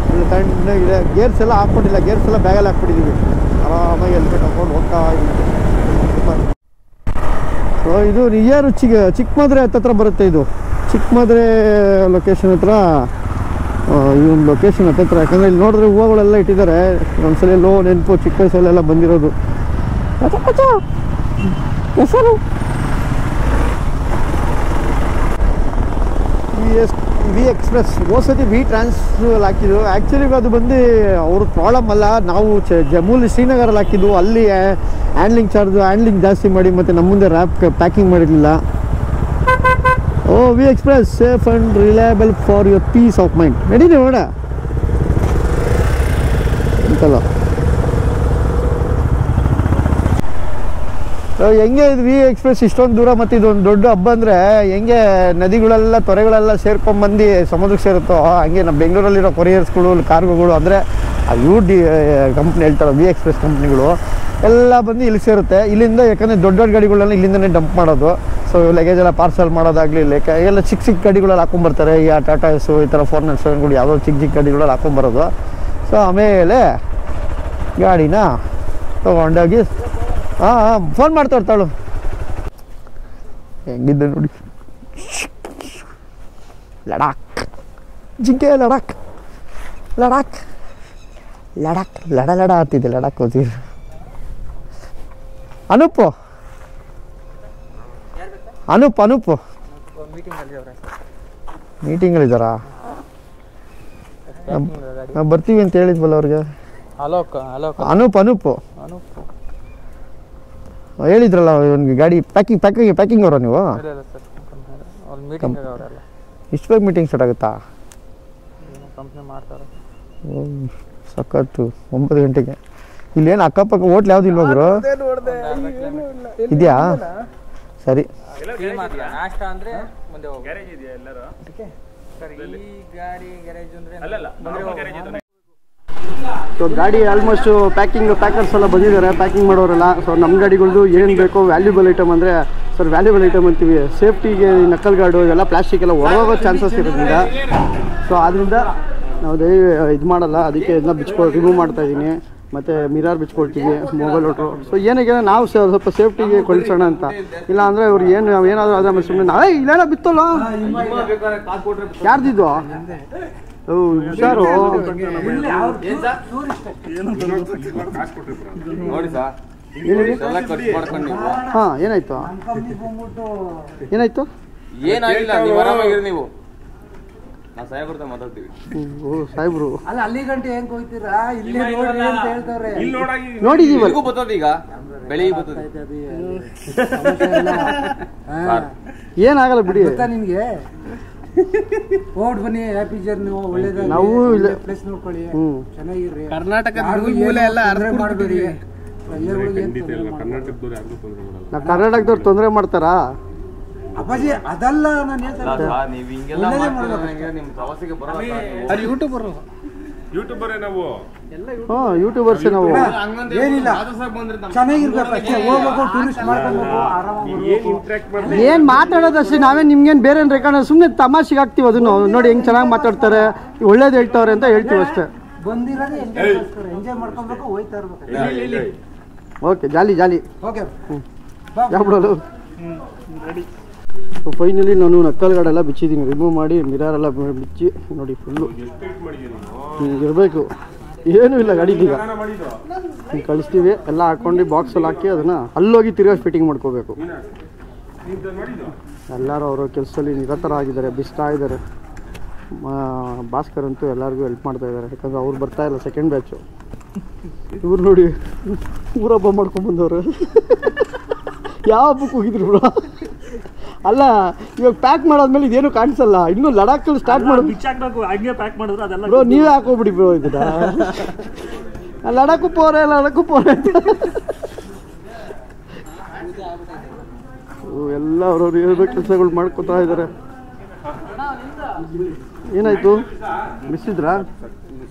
ಒಳ್ಳೆ ತಣ್ಣಗಿದೆ. ಗೇರ್ಸ್ ಎಲ್ಲ ಹಾಕ್ಕೊಂಡಿಲ್ಲ, ಗೇರ್ಸ್ ಎಲ್ಲ ಬ್ಯಾಗಲ್ಲಿ ಹಾಕ್ಬಿಟ್ಟಿದ್ದೀವಿ. ಆರಾಮಾಗಿ ಹೆಲ್ಮೆಟ್ ಹಾಕ್ಕೊಂಡು ಹೋಗ್ತಾ ಇದ್ದೀವಿ. ಸೊ ಇದು ನಿಯರ್ ಚಿಕ್ಕಮದ್ರೆ ಹತ್ರ ಬರುತ್ತೆ. ಇದು ಚಿಕ್ಕಮದ್ರೆ ಲೊಕೇಶನ್ ಹತ್ರ, ಈ ಒಂದು ಲೊಕೇಶನ್ ಹತ್ರ. ಯಾಕಂದರೆ ಇಲ್ಲಿ ನೋಡಿದ್ರೆ ಹೂವುಗಳೆಲ್ಲ ಇಟ್ಟಿದ್ದಾರೆ. ಒಂದ್ಸಲ ಎಲ್ಲೋ ನೆನಪು ಚಿಕ್ಕ ವಯಸ್ಸಲ್ಲೆಲ್ಲ ಬಂದಿರೋದು. ಹೆಸರು ವಿ ಎಕ್ಸ್ಪ್ರೆಸ್. ಹೋದ್ಸತಿ ವಿ ಟ್ರಾನ್ಸ್ ಹಾಕಿದ್ದು. ಆ್ಯಕ್ಚುಲಿ ಅದು ಬಂದು ಅವ್ರ ಪ್ರಾಬ್ಲಮ್ ಅಲ್ಲ, ನಾವು ಜಮ್ಮುಲಿ ಶ್ರೀನಗರಲ್ಲಿ ಹಾಕಿದ್ದು. ಅಲ್ಲಿ ಹ್ಯಾಂಡ್ಲಿಂಗ್ ಜಾಸ್ತಿ ಮಾಡಿ ಮತ್ತು ನಮ್ಮ ಮುಂದೆ ಪ್ಯಾಕಿಂಗ್ ಮಾಡಿರಲಿಲ್ಲ. Oh V express safe and reliable for your peace of mind. ನಡೀರಿ ನೋಡ ಅಂತಲ್ಲ ಹೆಂಗೆ ಇದು ವಿ ಎಕ್ಸ್ಪ್ರೆಸ್ ಇಷ್ಟೊಂದು ದೂರ ಮತ್ತು ಇದೊಂದು ದೊಡ್ಡ ಹಬ್ಬ ಅಂದರೆ ಹೆಂಗೆ ನದಿಗಳೆಲ್ಲ ತೊರೆಗಳೆಲ್ಲ ಸೇರ್ಕೊಂಡ್ಬಂದು ಸಮುದ್ರಕ್ಕೆ ಸೇರುತ್ತೋ ಹಂಗೆ ನಮ್ಮ ಬೆಂಗಳೂರಲ್ಲಿರೋ ಕೊರಿಯರ್ಸ್ಗಳು ಕಾರ್ಗೋಗಳು ಅಂದರೆ ಕಂಪ್ನಿ ಹೇಳ್ತಾರೆ ವಿ ಎಕ್ಸ್ಪ್ರೆಸ್ ಕಂಪ್ನಿಗಳು ಎಲ್ಲ ಬಂದು ಇಲ್ಲಿ ಸೇರುತ್ತೆ. ಇಲ್ಲಿಂದ ಯಾಕಂದರೆ ದೊಡ್ಡ ದೊಡ್ಡ ಗಾಡಿಗಳೆಲ್ಲ ಇಲ್ಲಿಂದನೇ ಡಂಪ್ ಮಾಡೋದು. ಸೊ ಲಗೇಜ್ ಎಲ್ಲ ಪಾರ್ಸಲ್ ಮಾಡೋದಾಗಲಿ ಎಲ್ಲ ಚಿಕ್ಕ ಚಿಕ್ಕ ಗಾಡಿಗಳಲ್ಲಿ ಹಾಕೊಂಬರ್ತಾರೆ. ಈ ಟಾಟಾ ಎಸ್ಸು ಈ ಥರ 497ಗಳು ಯಾವುದೋ ಚಿಕ್ಕ ಚಿಕ್ಕ ಗಾಡಿಗಳಲ್ಲಿ ಹಾಕೊಂಬರೋದು. ಸೊ ಆಮೇಲೆ ಗಾಡಿನ ತೊಗೊಂಡೋಗಿ ಫೋನ್ ಮಾಡ್ತಾ ಇರ್ತಾಳು ಹೆಂಗಿದ್ದೆ ನೋಡಿ. ಲಡಾಖ್ ಜಿಂಕೆ ಲಡಾಖ್ ಲಡಾಖ್ ಲಡಾಖ್ ಲಡ ಆಗ್ತಿದೆ. ಲಡಾಖ್ ಹೋಗ್ತೀವಿ. ಅನೂಪು ಮೀಟಿಂಗಲ್ಲಿದ್ದಾರಾ? ನಾವು ಬರ್ತೀವಿ ಅಂತ ಹೇಳಿದ್ವಲ್ಲ ಅವ್ರಿಗೆ. ಅನೂಪ್ ಹೇಳಿದ್ರಲ್ಲ ಅವನಿಗೆ ಗಾಡಿ ಪ್ಯಾಕಿಂಗ್ ಅವರ ನೀವು ಇಷ್ಟು ಬೇಗ ಮೀಟಿಂಗ್ ಸ್ಟಾರ್ಟ್ ಆಗುತ್ತಾ? ಸಖತ್ತು 9 ಗಂಟೆಗೆ. ಇಲ್ಲೇನು ಅಕ್ಕಪಕ್ಕ ಹೋಟ್ಲ್ ಯಾವ್ದು ಇಲ್ವಾ ಗುರು? ಇದೆಯಾ? ಸರಿ. ಸೊ ಗಾಡಿ ಆಲ್ಮೋಸ್ಟ್ ಪ್ಯಾಕರ್ಸ್ ಎಲ್ಲ ಬಂದಿದ್ದಾರೆ, ಪ್ಯಾಕಿಂಗ್ ಮಾಡೋರೆಲ್ಲ. ಸೊ ನಮ್ಮ ಗಾಡಿಗಳದ್ದು ಏನು ಬೇಕೋ ವ್ಯಾಲ್ಯೂಬಲ್ ಐಟಮ್ ಅಂದರೆ ಸರ್ ವ್ಯಾಲ್ಯೂಬಲ್ ಐಟಮ್ ಅಂತೀವಿ. ಸೇಫ್ಟಿಗೆ ನಕಲ್ ಗಾರ್ಡು ಇವೆಲ್ಲ ಪ್ಲಾಸ್ಟಿಕ್ ಎಲ್ಲ ಹೊರಗೋಗೋ ಚಾನ್ಸಸ್ ಇರೋದ್ರಿಂದ ಸೊ ಆದ್ದರಿಂದ ನಾವು ಇದು ಮಾಡಲ್ಲ. ಅದಕ್ಕೆ ಇದನ್ನ ರಿಮೂವ್ ಮಾಡ್ತಾಯಿದ್ದೀನಿ. ಮತ್ತು ಮಿರಾರ್ ಬಿಚ್ಕೊಳ್ತೀವಿ, ಮೊಬೈಲ್ ಒಟ್ರು. ಸೊ ಏನಾಗೆ ನಾವು ಸ್ವಲ್ಪ ಸೇಫ್ಟಿಗೆ ಕಳಿಸೋಣ ಅಂತ. ಇಲ್ಲ ಅಂದರೆ ಅವ್ರು ಏನಾದರೂ ಆದರೆ ಸುಮ್ಮನೆ ಇಲ್ಲೇನೋ ಬಿತ್ತಲ್ಲ ಯಾರ್ದಿದ್ದು ಹುಷಾರು. ಹಾಂ ಏನಾಯ್ತು ಸಾಹೇಬ್ರು ನೋಡಿದೀವಿ ಏನಾಗಲ್ಲ ಬಿಡಿ. ನಿನ್ಗೆ ಬನ್ನಿ ಹ್ಯಾಪಿ ಜರ್ನಿ ಒಳ್ಳೇದ. ನಾವು ಪ್ಲೇಸ್ ನೋಡ್ಕೊಳ್ಳಿ, ಚೆನ್ನಾಗಿರ್ರಿ. ಕರ್ನಾಟಕದವ್ರು ತೊಂದರೆ ಮಾಡ್ತಾರಾ? ಅಪ್ಪಾಜಿ ಅದಲ್ಲ ನಾನು ಯೂಟ್ಯೂಬರ್ಸೇ ನಾವು ಏನಿಲ್ಲ ಏನ್ ಮಾತಾಡೋದಷ್ಟೇ. ನಾವೇನ್ ನಿಮ್ಗೇನು ಬೇರೆ ರೆಕಾರ್ಡ್ ಸುಮ್ಮನೆ ತಮಾಷೆಗೆ ಹಾಕ್ತಿವಿ. ಅದನ್ನು ನೋಡಿ ಹೆಂಗ್ ಚೆನ್ನಾಗಿ ಮಾತಾಡ್ತಾರೆ, ಒಳ್ಳೇದು ಹೇಳ್ತಾವ್ರೆ ಅಂತ ಹೇಳ್ತೀವಿ ಅಷ್ಟೇ. ಓಕೆ ಜಾಲಿ ಯಾವ ಫೈನಲಿ ನಾನು ನಕ್ಕಲ್ ಗಾಡೆಲ್ಲ ಬಿಚ್ಚಿದ್ದೀನಿ, ರಿಮೂವ್ ಮಾಡಿ ಮಿರಾರೆಲ್ಲ ಬಿಚ್ಚಿ ನೋಡಿ ಫುಲ್ಲು ಇರಬೇಕು. ಏನೂ ಇಲ್ಲ ಗಾಡಿಗೀಗ ಕಳಿಸ್ತೀವಿ. ಎಲ್ಲ ಹಾಕ್ಕೊಂಡು ಬಾಕ್ಸಲ್ಲಿ ಹಾಕಿ ಅದನ್ನು ಅಲ್ಲೋಗಿ ತಿರ್ಗಾ ಫಿಟ್ಟಿಂಗ್ ಮಾಡ್ಕೋಬೇಕು. ಎಲ್ಲರೂ ಅವರ ಕೆಲಸದಲ್ಲಿ ನಿರತರಾಗಿದ್ದಾರೆ, ಬಿಸ್ತಾ ಇದ್ದಾರೆ. ಭಾಸ್ಕರ್ ಅಂತೂ ಎಲ್ಲರಿಗೂ ಹೆಲ್ಪ್ ಮಾಡ್ತಾ ಇದ್ದಾರೆ, ಯಾಕಂದರೆ ಅವ್ರು ಬರ್ತಾಯಿಲ್ಲ ಸೆಕೆಂಡ್ ಬ್ಯಾಚು. ಇವ್ರು ನೋಡಿ ಊರಬ್ಬ ಮಾಡ್ಕೊಂಡ್ಬಂದವ್ರು. ಯಾವ ಹಬ್ಬಕ್ಕೆ ಹೋಗಿದ್ರು ಬ್ರೋ? ಅಲ್ಲ ಇವಾಗ ಪ್ಯಾಕ್ ಮಾಡಾದ್ಮೇಲೆ ಇದೇನು ಕಾಣಿಸಲ್ಲ. ಇನ್ನೂ ಲಡಾಖಲ್ಲಿ ಸ್ಟಾರ್ಟ್ ಮಾಡೋದು ಬ್ರೋ, ನೀವೇ ಹಾಕೋಬಿಡಿ ಬ್ರೋ. ಇದನ್ನ ಲಡಾಖು ಪೋರೆ ಎಲ್ಲ ಅವ್ರವ್ರು ಇರೋ ಕೆಲಸಗಳು ಮಾಡ್ಕೊತಾ ಇದ್ದಾರೆ. ಏನಾಯ್ತು ಬಿಸಿದ್ರಾ?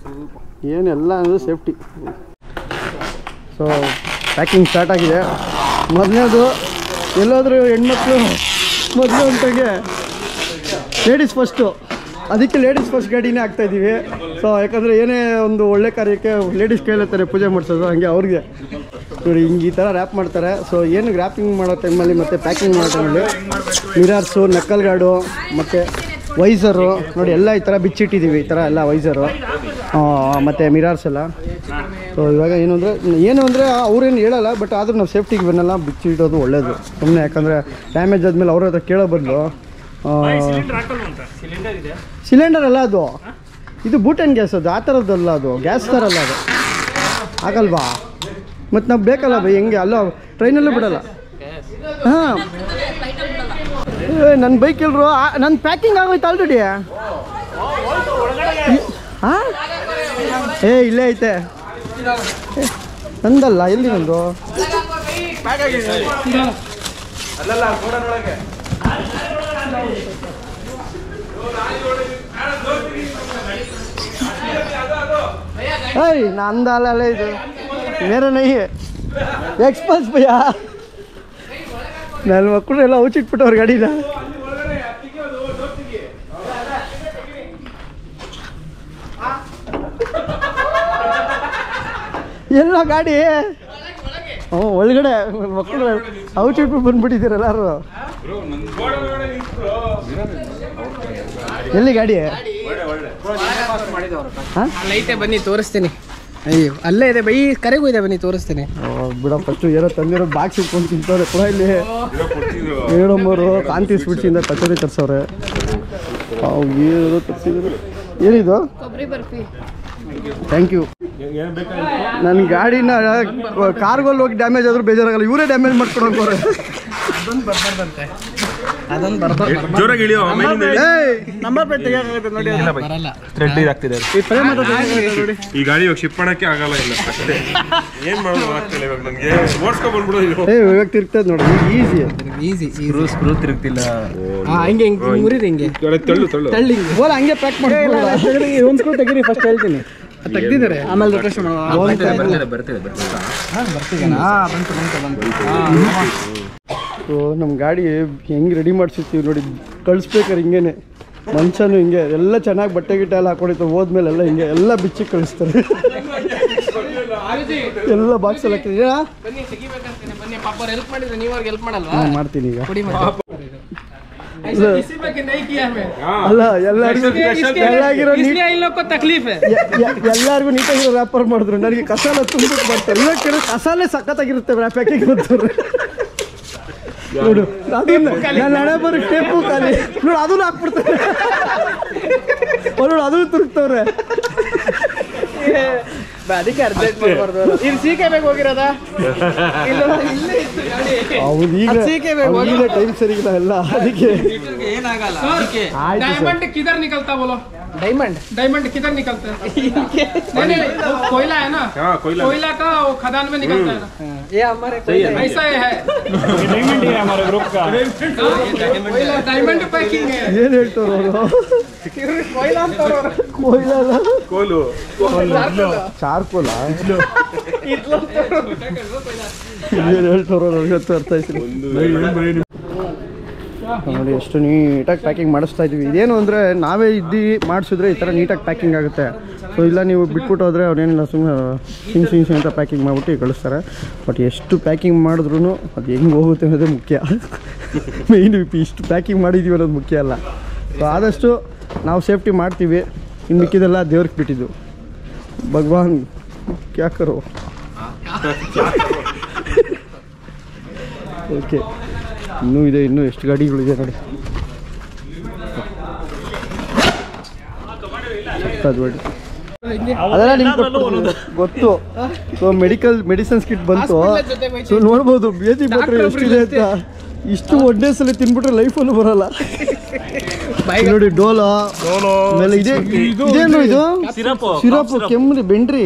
ಏನೆಲ್ಲ ಅಂದರೆ ಸೇಫ್ಟಿ. ಸೊ ಪ್ಯಾಕಿಂಗ್ ಸ್ಟಾರ್ಟ್ ಆಗಿದೆ. ಮೊದಲನೇದು ಎಲ್ಲಾದರೂ ಹೆಣ್ಮಕ್ಳು ಮೊದಲು ಅಂತಾಗೆ ಲೇಡೀಸ್ ಫಸ್ಟು, ಅದಕ್ಕೆ ಲೇಡೀಸ್ ಫಸ್ಟ್ ಗಾಡಿನೇ ಹಾಕ್ತಾಯಿದ್ದೀವಿ. ಸೊ ಯಾಕಂದರೆ ಏನೇ ಒಂದು ಒಳ್ಳೆ ಕಾರ್ಯಕ್ಕೆ ಲೇಡೀಸ್ ಕೈಲತ್ತಾರೆ ಪೂಜೆ ಮಾಡಿಸೋದು, ಹಂಗೆ ಅವ್ರಿಗೆ ನೋಡಿ ಹಿಂಗೆ ಈ ಥರ ರ್ಯಾಪ್ ಮಾಡ್ತಾರೆ. ಸೊ ಏನು ರ್ಯಾಪಿಂಗ್ ಮಾಡೋ ಟೈಮಲ್ಲಿ ಮತ್ತು ಪ್ಯಾಕಿಂಗ್ ಮಾಡೋ ಟೈಮಲ್ಲಿ ಮಿರಾರ್ಸು, ನಕ್ಕಲ್ ಗಾರ್ಡು ಮತ್ತು ವೈಸರು ನೋಡಿ ಎಲ್ಲ ಈ ಥರ ಬಿಚ್ಚಿಟ್ಟಿದ್ದೀವಿ. ಈ ಥರ ಎಲ್ಲ ವೈಸರು ಮತ್ತು ಮಿರಾರ್ಸ್ ಎಲ್ಲ. ಸೊ ಇವಾಗ ಏನು ಅಂದರೆ ಅವ್ರೇನು ಹೇಳಲ್ಲ, ಬಟ್ ಆದರೂ ನಾವು ಸೇಫ್ಟಿಗೆ ಇವನ್ನೆಲ್ಲ ಬಿಚ್ಚಿಡೋದು ಒಳ್ಳೆಯದು ಸುಮ್ಮನೆ. ಯಾಕಂದರೆ ಡ್ಯಾಮೇಜ್ ಆದಮೇಲೆ ಅವ್ರ ಹತ್ರ ಕೇಳೋ ಬದಲು ಸಿಲಿಂಡರ್ ಅಲ್ಲ ಅದು, ಇದು ಬೂಟನ್ ಗ್ಯಾಸ್, ಅದು ಆ ಥರದ್ದಲ್ಲ, ಅದು ಗ್ಯಾಸ್ ಥರ ಅಲ್ಲ, ಅದು ಆಗಲ್ವಾ? ಮತ್ತು ನಾವು ಬೇಕಲ್ಲ ಬೈ, ಹೆಂಗೆ ಅಲ್ಲ ಟ್ರೈನಲ್ಲೂ ಬಿಡಲ್ಲ. ಹಾಂ ನನ್ನ ಬೈಕ್ ಎಲ್ರು ನನ್ನ ಪ್ಯಾಕಿಂಗ್ ಆಗೋಯ್ತು ಆಲ್ರೆಡಿ. ಹಾಂ ಇಲ್ಲೇ ಐತೆ ನಂದಲ್ಲ, ಎಲ್ಲಿ ನಂದು? ಏಯ್ ನಂದಲ್ಲ ಇದು, ಮೇರೆ ನೈ ಎಕ್ಸ್ಪಲ್ಸ್ ಭಯ್ಯ. ನನ್ನ ಮಕ್ಕಳು ಎಲ್ಲ ಔಚಿಟ್ಬಿಟ್ಟವ್ರ ಗಾಡಿನ. ಎಲ್ಲ ಗಾಡಿ ಹ್ಞೂ ಒಳಗಡೆ ಮಕ್ಕಳು ಔಚಿಟ್ಬಿಟ್ಟು ಬಂದ್ಬಿಟ್ಟಿದ್ದೀರ ಎಲ್ಲಾರು. ಎಲ್ಲಿ ಗಾಡಿ? ಲೈಟೇ ಬನ್ನಿ ತೋರಿಸ್ತೀನಿ. ಅಯ್ಯೋ ಅಲ್ಲೇ ಇದೆ ಬೈ, ಕರೆಗೂ ಇದೆ ಬನ್ನಿ ತೋರಿಸ್ತೀನಿ. ಬಿಡ ಫಸ್ಟು ಏನೋ ತಂದಿರೋ ಬಾಕ್ಸ್ ಇಟ್ಕೊಂಡು ತಿಂತವ್ರೆ ಕೂಡ. ಇಲ್ಲಿ ಮೇಡಮ್ಮವರು ಕಾಂತಿ ಸ್ವೀಟ್ಸಿಂದ ಕಚೋರಿ ತರಿಸವ್ರೆ. ಏನೋ ತರಿಸಿದ್ರು. ಏನಿದು? ಕೊಬ್ಬರಿ ಬರ್ಫಿ. Thank you. ನನ್ನ ಗಾಡಿನ ಕಾರ್ಗೋಲ್ಲಿ ಹೋಗಿ ಡ್ಯಾಮೇಜ್ ಆದ್ರೂ ಬೇಜಾರಾಗಲ್ಲ, ಇವರೇ ಡ್ಯಾಮೇಜ್ ಮಾಡ್ಕೊಂಡು ಹೋಗೋರೆ. ಅದೊಂದು ಬರ್ಬಾರ್ದು. ನಂಬರ್ ಪ್ಲೇಟ್ ತೆಗಿಯಾಗುತ್ತೆ ನೋಡಿ. ಥ್ರೆಡ್ ಇದಾಗ್ತಿದೆ ಈ ಗಾಡಿ ಇವಾಗ ಶಿಪ್ ಮಾಡಕ್ಕೆ ಆಗಲ್ಲ. ಇಲ್ಲ ಅಷ್ಟೇ, ಏನ್ ಮಾಡೋದು ಆಗ್ತಿಲ್ಲ ಇವಾಗ ನನಗೆ. ಓಡಿಸ್ಕೊ ಬಂದ್ಬಿಡು. ಇವಾಗ ತಿರುಗ್ತದೆ ನೋಡಿ, ಈಸಿ ಈಸಿ. ಸ್ಕ್ರೂ ತಿರುಗ್ತಿಲ್ಲ. ಹಂಗೆ ಹಿಂಗೆ ಮುರಿದು ಹಿಂಗೆ ತಳ್ಳು ತಳ್ಳು ತಳ್ಳಿ ಬೋಲ ಹಂಗೆ ಪ್ಯಾಕ್ ಮಾಡಿ. ಒಂದು ಸ್ಕ್ರೂ ತೆಗೀರಿ ಫಸ್ಟ್ ಹೇಳ್ತೀನಿ. ತೆಗ್ದಿದ್ದಾರೆ ಆಮೇಲೆ ರಿಕ್ವೆಸ್ಟ್ ಮಾಡೋಣ. ಬರ್ತಿದೆ. ಸೊ ನಮ್ಮ ಗಾಡಿ ಹೆಂಗೆ ರೆಡಿ ಮಾಡಿಸಿರ್ತೀವಿ ನೋಡಿ, ಕಳಿಸ್ಬೇಕಾರೆ ಹಿಂಗೇನೆ. ಮನುಷ್ಯನು ಹಿಂಗೆ ಎಲ್ಲ ಚೆನ್ನಾಗಿ ಬಟ್ಟೆ ಗಿಟ್ಟ ಎಲ್ಲ ಹಾಕೊಂಡಿರ್ತಾರೆ, ಹೋದ್ಮೇಲೆ ಎಲ್ಲ ಹಿಂಗೆ ಎಲ್ಲ ಬಿಚ್ಚಿ ಕಳಿಸ್ತಾರೆ. ಎಲ್ಲ ಬಾಕ್ಸ್ ಎಲ್ಲ ಮಾಡ್ತೀನಿ ಈಗ. ಅಲ್ಲ ಎಲ್ಲರಿಗೂ ನೀಟಾಗಿರೋ ರ್ಯಾಪರ್ ಮಾಡಿದ್ರು, ನನಗೆ ಕಸಾಲ ತುಂಬಿಟ್ಟು ಬರ್ತಾರೆ. ಇವಾಗ ಕೆಲವು ಕಸಾಲೆ ಸಖತ್ತಾಗಿರುತ್ತೆ ಪ್ಯಾಕಿಂಗ್ ಬರ್ತಾರೆ. ನೋಡು ಅದನ್ನ ನನ್ನ ಹಣೆ ಬರೋ ಟೇಪು ಖಾಲಿ ನೋಡು, ಅದನ್ನು ಹಾಕ್ಬಿಡ್ತಾರೆ. ನೋಡು ಅದನ್ನು ತುರುಕ್ತವ್ರೆ. ಅದಕ್ಕೆ ಅರ್ಜೆಂಟ್ ಮಾಡಬಾರ್ದು. ಇದು ಸೀಕೆ ಬೇಕು ಹೋಗಿರೋದ? ಹೌದು, ಈಗ ಟೈಮ್ ಸರಿಗಿಲ್ಲ ಎಲ್ಲ, ಅದಕ್ಕೆ ಏನಾಗಲ್ಲ. डायमंड किधर निकलता बोलो? डायमंड किधर निकलता है? नहीं कोयला है ना? कोयला का वो खदान में निकलता है ना? ये हमारे ऐसा है डायमंड है हमारे ग्रुप का. डायमंड पैकिंग है. ಏನು ಹೇಳ್ತಾರ ಅವರು? ಕೊಯ್ಲ ಅಲ್ಲ, ಕೋಲು ಚಾರ್ಕೋಲ. ಏನು ಹೇಳ್ತಾರೋ ನನಗೆ ಅರ್ಥ ಆಯ್ತು. ನೋಡಿ ಎಷ್ಟು ನೀಟಾಗಿ ಪ್ಯಾಕಿಂಗ್ ಮಾಡಿಸ್ತಾ ಇದ್ದೀವಿ. ಇದೇನು ಅಂದರೆ ನಾವೇ ಇದ್ದು ಮಾಡಿಸಿದ್ರೆ ಈ ಥರ ನೀಟಾಗಿ ಪ್ಯಾಕಿಂಗ್ ಆಗುತ್ತೆ. ಸೊ ಇಲ್ಲ ನೀವು ಬಿಟ್ಬಿಟ್ಟು ಹೋದರೆ ಅವ್ರೇನಿಲ್ಲ, ಸುಮ್ಮನೆ ಸಿಂಗ್ ಅಂತ ಪ್ಯಾಕಿಂಗ್ ಮಾಡಿಬಿಟ್ಟು ಕಳಿಸ್ತಾರೆ. ಬಟ್ ಎಷ್ಟು ಪ್ಯಾಕಿಂಗ್ ಮಾಡಿದ್ರೂ ಅದು ಹೆಂಗೆ ಹೋಗುತ್ತೆ ಅನ್ನೋದೇ ಮುಖ್ಯ. ಮೇಯ್ನ್ ಇಷ್ಟು ಪ್ಯಾಕಿಂಗ್ ಮಾಡಿದ್ದೀವಿ ಅನ್ನೋದು ಮುಖ್ಯ ಅಲ್ಲ. ಸೊ ಆದಷ್ಟು ನಾವು ಸೇಫ್ಟಿ ಮಾಡ್ತೀವಿ. ಇನ್ನು ಮಿಕ್ಕಿದೆಲ್ಲ ದೇವ್ರಿಗೆ ಬಿಟ್ಟಿದ್ದು. ಭಗವಾನ್ ಕ್ಯಾ ಕರೋ. ಓಕೆ, ಇನ್ನೂ ಇದೆ, ಇನ್ನೂ ಎಷ್ಟು ಗಾಡಿಗಳಿದೆ ನೋಡಿ. ಅದೆಲ್ಲ ನಿಮ್ಗೆ ಗೊತ್ತು. ಸೊ ಮೆಡಿಸಿನ್ಸ್ ಕಿಟ್ ಬಂತು. ಸೊ ನೋಡ್ಬೋದು ಬೇದಿ ಬಿಟ್ರೆ ಎಷ್ಟಿದೆ ಅಂತ. ಇಷ್ಟು ಒಂದೇ ಸಲ ತಿನ್ಬಿಟ್ರೆ ಲೈಫಲ್ಲೂ ಬರಲ್ಲ ನೋಡಿ. ಡೋಲೋ ಆಮೇಲೆ ಇದೇನು ಇದು? ಸಿರಪ್, ಕೆಮ್ಮು, ಬೆಂಡ್ರಿ.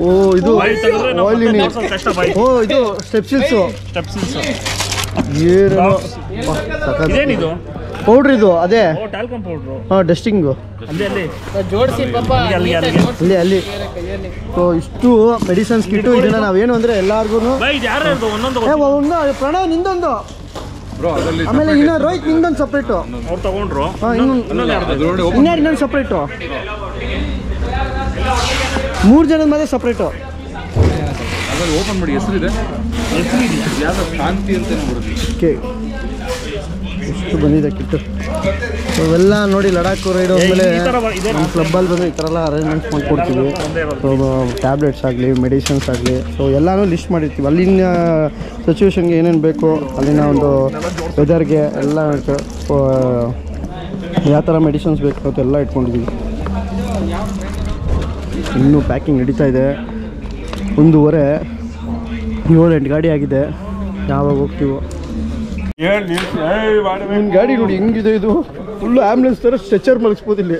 ಓ ಇದು ಆಯಿಲಿನಿ. ಓ ಇದು ಸ್ಟೆಪ್ಸಿಲ್ಸು. ಏನು ಪೌಡ್ರ್ ಇದು? ಅದೇ ಹಾಂ, ಡಸ್ಟಿಂಗು ಜೋಡಿಸಿ ಅಲ್ಲಿ. ಸೊ ಇಷ್ಟು ಮೆಡಿಸನ್ಸ್ ಕಿಟ್ಟು. ಇದನ್ನ ನಾವೇನು ಅಂದರೆ ಎಲ್ಲಾರ್ಗು ಪ್ರಣವ್ ನಿಂದೊಂದು, ಆಮೇಲೆ ಇನ್ನು ರೋಹಿತ್ ನಿಂದೊಂದು ಸಪ್ರೇಟು. ಇನ್ನೊಂದು ಸಪ್ರೇಟು. 3 ಜನದ ಮೇಲೆ ಸಪ್ರೇಟು. ಓಪನ್ ಮಾಡಿ. ಹೆಸರಿದೆ ಶಾಂತಿ ಅಂತ. ಓಕೆ, ಎಷ್ಟು ಬಂದಿದೆ ಕಿಟ್ಟು. ಸೊ ಇವೆಲ್ಲ ನೋಡಿ, ಲಡಾಖ್ ರೈಡ್ ಹೋದ್ಮೇಲೆ ನಮ್ಮ ಕ್ಲಬ್ಬಲ್ಲಿ ಬಂದರೆ ಈ ಥರ ಎಲ್ಲ ಅರೇಂಜ್ಮೆಂಟ್ಸ್ ಮಾಡಿಕೊಡ್ತೀವಿ. ಸೊ ಟ್ಯಾಬ್ಲೆಟ್ಸ್ ಆಗಲಿ, ಮೆಡಿಸಿನ್ಸ್ ಆಗಲಿ, ಸೊ ಎಲ್ಲನೂ ಲಿಸ್ಟ್ ಮಾಡಿರ್ತೀವಿ. ಅಲ್ಲಿನ ಸಿಚುವೇಶನ್ಗೆ ಏನೇನು ಬೇಕು, ಅಲ್ಲಿನ ಒಂದು ವೆದರ್ಗೆ ಎಲ್ಲ ಯಾವ ಥರ ಮೆಡಿಸಿನ್ಸ್ ಬೇಕು ಅಂತ ಎಲ್ಲ ಇಟ್ಕೊಂಡಿದ್ದೀವಿ. ಇನ್ನೂ ಪ್ಯಾಕಿಂಗ್ ನಡೀತಾ ಇದೆ. 1:30, 7-8 ಗಾಡಿ ಆಗಿದೆ. ಯಾವಾಗ ಹೋಗ್ತೀವೋ. ಗಾಡಿ ನೋಡಿ ಹೆಂಗಿದೆ ಇದು. ಫುಲ್ಲು ಆ್ಯಂಬುಲೆನ್ಸ್ ಥರ ಸ್ಟ್ರೆಚರ್ ಮಲಗಿಸ್ಬೋದು ಇಲ್ಲಿ.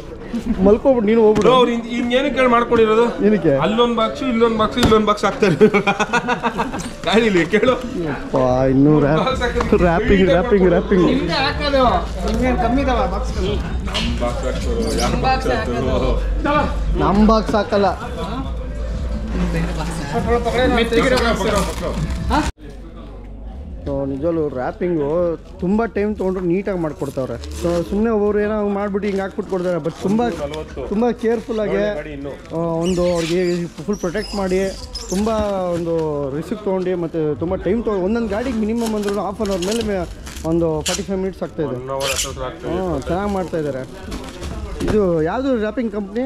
ಮಲ್ಕೋಬಿಟ್ಟು ನೀನು ಹೋಗ್ಬಿಡು. ಅವ್ರು ಹಿಂಗೇನು ಕೇಳಿ ಮಾಡ್ಕೊಂಡಿರೋದು ಏನಕ್ಕೆ? ಅಲ್ಲೊಂದು ಬಾಕ್ಸು ಇಲ್ಲೊಂದು ಬಾಕ್ಸ್ ಹಾಕ್ತಾರೆ ಗಾಡೀಲಿ ಕೇಳು. ಇನ್ನೂ ರ್ಯಾಪಿಂಗ್ ನಮ್ಮ ಬಾಕ್ಸ್ ಹಾಕಲ್ಲ. ಸೊ ನಿಜವಲ್ಲೂ ರ್ಯಾಪಿಂಗು ತುಂಬ ಟೈಮ್ ತೊಗೊಂಡ್ರು ನೀಟಾಗಿ ಮಾಡಿಕೊಡ್ತಾವ್ರೆ. ಸೊ ಸುಮ್ಮನೆ ಒಬ್ಬರು ಏನೋ ಮಾಡಿಬಿಟ್ಟು ಹಿಂಗೆ ಹಾಕ್ಬಿಟ್ಟು ಕೊಡ್ತಾರೆ. ಬಟ್ ತುಂಬ ಕೇರ್ಫುಲ್ಲಾಗಿ ಒಂದು ಅವ್ರಿಗೆ ಫುಲ್ ಪ್ರೊಟೆಕ್ಟ್ ಮಾಡಿ ತುಂಬ ಒಂದು ರಿಸ್ಕ್ ತೊಗೊಂಡು ಮತ್ತು ತುಂಬ ಟೈಮ್ ಒಂದೊಂದು ಗಾಡಿಗೆ ಮಿನಿಮಮ್ ಅಂದ್ರೂ ಹಾಫ್ ಆನ್ ಅವರ್ ಮೇಲೆ ಒಂದು 45 ಮಿನಿಟ್ಸ್ ಆಗ್ತಾಯಿದೆ. ಚೆನ್ನಾಗಿ ಮಾಡ್ತಾಯಿದ್ದಾರೆ. ಇದು ಯಾವುದು ರ್ಯಾಪಿಂಗ್ ಕಂಪ್ನಿ?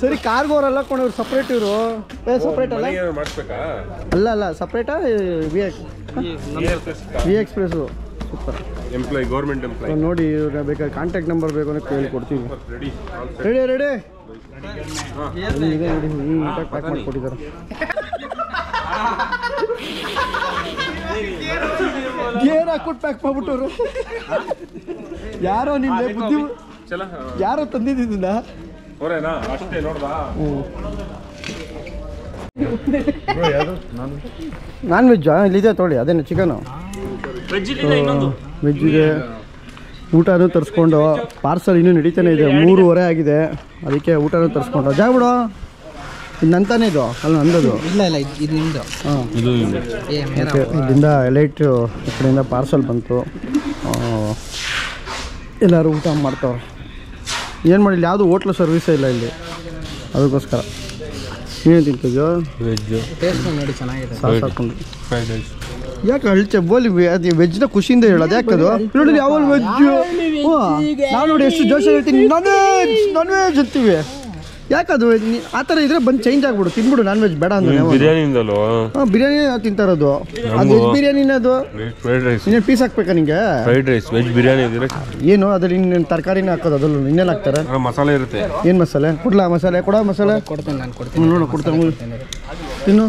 ಸರಿ, ಕಾರ್ಗೋರಲ್ಲ ಕೊಂಡು ಸಪ್ರೇಟ್ ಇವರು ಸಪ್ರೇಟ್ ಅಲ್ಲ ಸಪ್ರೇಟಾ? V express super employee, government employee. ನೋಡಿ ಬೇಕಾದ್ರೆ ಕಾಂಟ್ಯಾಕ್ಟ್ ನಂಬರ್ ಬೇಕು ಅಂತ ಕೇಳಿ ಕೊಡ್ತೀವಿ. ರೆಡಿ ನೀಟಾಗಿ ಪ್ಯಾಕ್ ಮಾಡಿಕೊಟ್ಟಿದ್ದಾರೆ. ಗೇರ್ ಹಾಕ್ಬಿಟ್ಟು ಪ್ಯಾಕ್ ಮಾಡ್ಬಿಟ್ಟವ್ರು. ಯಾರೋ ನಿನ್ನೆ ಬುದ್ಧಿ ಯಾರೋ ತಂದಿದ್ದಿದ್ದ ಅಷ್ಟೇ ನೋಡ್ದಾ? ನಾನ್ ವೆಜ್ ಇಲ್ಲಿದೆ ತೊಗೊಳ್ಳಿ. ಅದೇನು ಚಿಕನು ವೆಜ್ ಇದೆ. ಊಟನೂ ತರಿಸ್ಕೊಂಡು ಪಾರ್ಸಲ್ ಇನ್ನೂ ನಡೀತಾನೆ ಇದೆ. 3:30 ಆಗಿದೆ. ಅದಕ್ಕೆ ಊಟನೂ ತರಿಸ್ಕೊಂಡು ಜಾಗ ಬಿಡು. ಇದು ನಂತಾನೆ ಇದು ಅಲ್ಲ ನಂದದು? ಇಲ್ಲ ಇದು ನಿಮ್ಮದು. ಹಾಂ, ಇಲ್ಲಿಂದ ಎಲೈಟ್ ಈ ಕಡೆಯಿಂದ ಪಾರ್ಸಲ್ ಬಂತು. ಎಲ್ಲರೂ ಊಟ ಮಾಡ್ತಾವ್ರೆ. ಏನು ಮಾಡಿಲ್ಲ, ಯಾವುದು ಹೋಟ್ಲು ಸರ್ವಿಸೇ ಇಲ್ಲ ಇಲ್ಲಿ. ಅದಕ್ಕೋಸ್ಕರ ನೀನು ತಿಂತಿದ್ಯೋ? ವೆಜ್ಜು ಟೇಸ್ಟ್ ನೋಡಿ ಚೆನ್ನಾಗಿದೆ. ಸಾಸ್ ಹಾಕೊಂಡು ಯಾಕೆ ಅಳ್ಚೆ ಬೋಲಿ ಅದು ವೆಜ್ನ ಖುಷಿಯಿಂದ ಹೇಳೋದು. ಯಾಕೆ ಅದು ನೋಡಿ ಯಾವಾಗ ವೆಜ್ಜು ನಾವು ನೋಡಿ ಎಷ್ಟು ಜೋಶ ಹೇಳ್ತೀನಿ. ನಾನ್ ವೆಜ್ ಅಂತೀವಿ. ಯಾಕದು ಆ ಥರ ಇದ್ರೆ ಬಂದು ಚೇಂಜ್ ಆಗ್ಬಿಡು, ತಿನ್ಬಿಡು. ನಾನ್ ವೆಜ್ ಬೇಡ ಅಂದ್ರೆ ಬಿರಿಯಾನಿ ತಿಂತಾರದು. ಅದು ವೆಜ್ ಬಿರಿಯಾನಿನೇ. ಅದು ಇನ್ನೇನು ಪೀಸ್ ಹಾಕ್ಬೇಕಾ ನಿಂಗೆ? ಫ್ರೈಡ್ ರೈಸ್ ವೆಜ್ ಬಿರಿಯಾನಿ ಏನು ಅದ್ರಲ್ಲಿ ಇನ್ನೇನು ತರಕಾರಿನೇ ಹಾಕೋದು? ಅದ್ರಲ್ಲಿ ಇನ್ನೇನು ಹಾಕ್ತಾರೆ? ಮಸಾಲೆ ಇರುತ್ತೆ. ಏನು ಮಸಾಲೆ? ಕೊಡ್ಲಾ ಮಸಾಲೆ? ಮಸಾಲೆ ಕೊಡ್ತೇನೆ ನಾನು ಕೊಡ್ತೀನಿ. ನೋಡು ಕೊಡ್ತೇನೆ ತಿನ್ನು.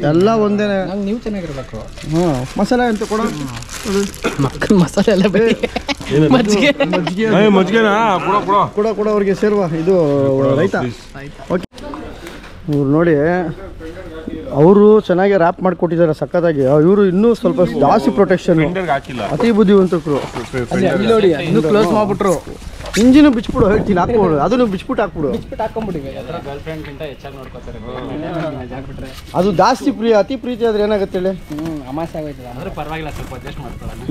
ಎಲ್ಲ ಒಂದೇನೆ. ನೀವು ಚೆನ್ನಾಗಿರ್ಬೇಕು. ಮಸಾಲೆ ಅಂತ ಕೊಡ. ಮಕ್ಕಳು ಮಸಾಲೆ ಎಲ್ಲ ಬೇರೆ. ಕೊಡ ಅವ್ರಿಗೆ ಸೇರುವ. ಇದು ರೈತ. ಓಕೆ, ಇವ್ರು ನೋಡಿ ಅವರು ಚೆನ್ನಾಗಿ ರ್ಯಾಪ್ ಮಾಡಿಕೊಟ್ಟಿದ್ದಾರೆ ಸಖತ್ತಾಗಿ. ಇವರು ಇನ್ನೂ ಸ್ವಲ್ಪ ಜಾಸ್ತಿ ಪ್ರೊಟೆಕ್ಷನ್, ಅತಿ ಬುದ್ಧಿವಂತರು. ನೋಡಿ ಇನ್ನೂ ಕ್ಲೋಸ್ ಮಾಡ್ಬಿಟ್ರು. ಇಂಜಿನು ಬಿಚ್ಬಿಡು ಹೇಳ್ತೀನಿ, ಹಾಕ್ಬಿಡು. ಅದನ್ನು ಬಿಚ್ಬಿಟ್ಟು ಹಾಕ್ಬಿಡು. ಅದು ಜಾಸ್ತಿ ಅತಿ ಪ್ರೀತಿ ಆದ್ರೆ ಏನಾಗುತ್ತೆ ಹೇಳಿ?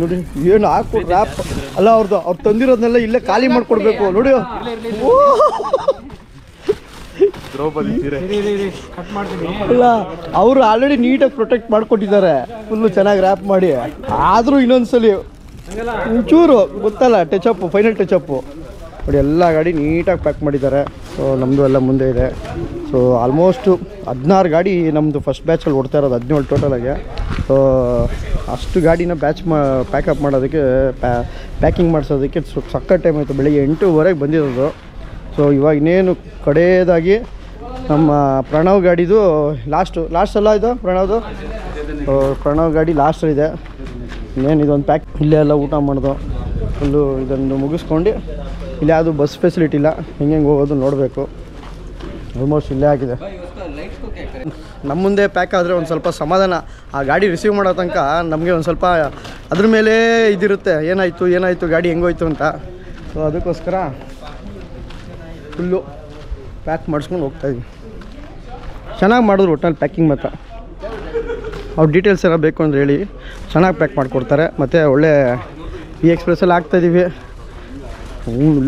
ನೋಡಿ ಏನು ಹಾಕ್ಬಿಟ್ಟು ರ್ಯಾಪ್ ಅಲ್ಲ ಅವ್ರದ್ದು. ಅವ್ರು ತಂದಿರೋದನ್ನೆಲ್ಲ ಇಲ್ಲೇ ಖಾಲಿ ಮಾಡ್ಕೊಡ್ಬೇಕು ನೋಡಿ. ಅಲ್ಲ ಅವರು ಆಲ್ರೆಡಿ ನೀಟಾಗಿ ಪ್ರೊಟೆಕ್ಟ್ ಮಾಡ್ಕೊಟ್ಟಿದ್ದಾರೆ, ಫುಲ್ಲು ಚೆನ್ನಾಗಿ ರ್ಯಾಪ್ ಮಾಡಿ. ಆದರೂ ಇನ್ನೊಂದ್ಸಲಿ ಒಂಚೂರು ಗೊತ್ತಲ್ಲ ಟಚಪ್ಪು, ಫೈನಲ್ ಟಚಪ್ಪು ನೋಡಿ. ಎಲ್ಲ ಗಾಡಿ ನೀಟಾಗಿ ಪ್ಯಾಕ್ ಮಾಡಿದ್ದಾರೆ. ಸೊ ನಮ್ಮದು ಎಲ್ಲ ಮುಂದೆ ಇದೆ. ಸೊ ಆಲ್ಮೋಸ್ಟು 16 ಗಾಡಿ ನಮ್ಮದು ಫಸ್ಟ್ ಬ್ಯಾಚಲ್ಲಿ ಓಡ್ತಾ ಇರೋದು, 17 ಟೋಟಲಾಗೆ. ಸೊ ಅಷ್ಟು ಗಾಡಿನ ಪ್ಯಾಕಪ್ ಮಾಡೋದಕ್ಕೆ ಪ್ಯಾಕಿಂಗ್ ಮಾಡಿಸೋದಕ್ಕೆ ಸಕ್ಕ ಟೈಮ್ ಆಯಿತು. ಬೆಳಿಗ್ಗೆ 8:30 ಬಂದಿರೋದು. ಸೊ ಇವಾಗ ಇನ್ನೇನು ಕಡೆಯದಾಗಿ ನಮ್ಮ ಪ್ರಣವ್ ಗಾಡಿದು ಲಾಸ್ಟ್ ಅಲ್ಲ ಇದು ಪ್ರಣವ್ದು. ಪ್ರಣವ್ ಗಾಡಿ ಲಾಸ್ಟಲ್ಲಿದೆ. ಇನ್ನೇನು ಇದೊಂದು ಪ್ಯಾಕ್. ಇಲ್ಲೇ ಎಲ್ಲ ಊಟ ಮಾಡೋದು ಫುಲ್ಲು. ಇದನ್ನು ಮುಗಿಸ್ಕೊಂಡು ಇಲ್ಲಿ ಯಾವುದು ಬಸ್ ಫೆಸಿಲಿಟಿ ಇಲ್ಲ, ಹೆಂಗೆ ಹೋಗೋದು ನೋಡಬೇಕು. ಆಲ್ಮೋಸ್ಟ್ ಇಲ್ಲೇ ಆಗಿದೆ. ನಮ್ಮ ಮುಂದೆ ಪ್ಯಾಕ್ ಆದರೆ ಒಂದು ಸ್ವಲ್ಪ ಸಮಾಧಾನ. ಆ ಗಾಡಿ ರಿಸೀವ್ ಮಾಡೋ ತನಕ ನಮಗೆ ಒಂದು ಸ್ವಲ್ಪ ಅದ್ರ ಮೇಲೆ ಇದಿರುತ್ತೆ, ಏನಾಯಿತು ಗಾಡಿ ಹೆಂಗೋಯ್ತು ಅಂತ. ಸೊ ಅದಕ್ಕೋಸ್ಕರ ಫುಲ್ಲು ಪ್ಯಾಕ್ ಮಾಡಿಸ್ಕೊಂಡು ಹೋಗ್ತಾಯಿದ್ವಿ. ಚೆನ್ನಾಗಿ ಮಾಡಿದ್ರು ಒಟ್ಟಿನಲ್ಲಿ ಪ್ಯಾಕಿಂಗ್. ಮತ್ತು ಅವ್ರ ಡೀಟೇಲ್ಸ್ ಎಲ್ಲ ಬೇಕು ಅಂದರೆ ಹೇಳಿ, ಚೆನ್ನಾಗಿ ಪ್ಯಾಕ್ ಮಾಡಿಕೊಡ್ತಾರೆ. ಮತ್ತು ಒಳ್ಳೆ ಈ ಎಕ್ಸ್ಪ್ರೆಸ್ಸಲ್ಲಿ ಹಾಕ್ತಾಯಿದ್ದೀವಿ.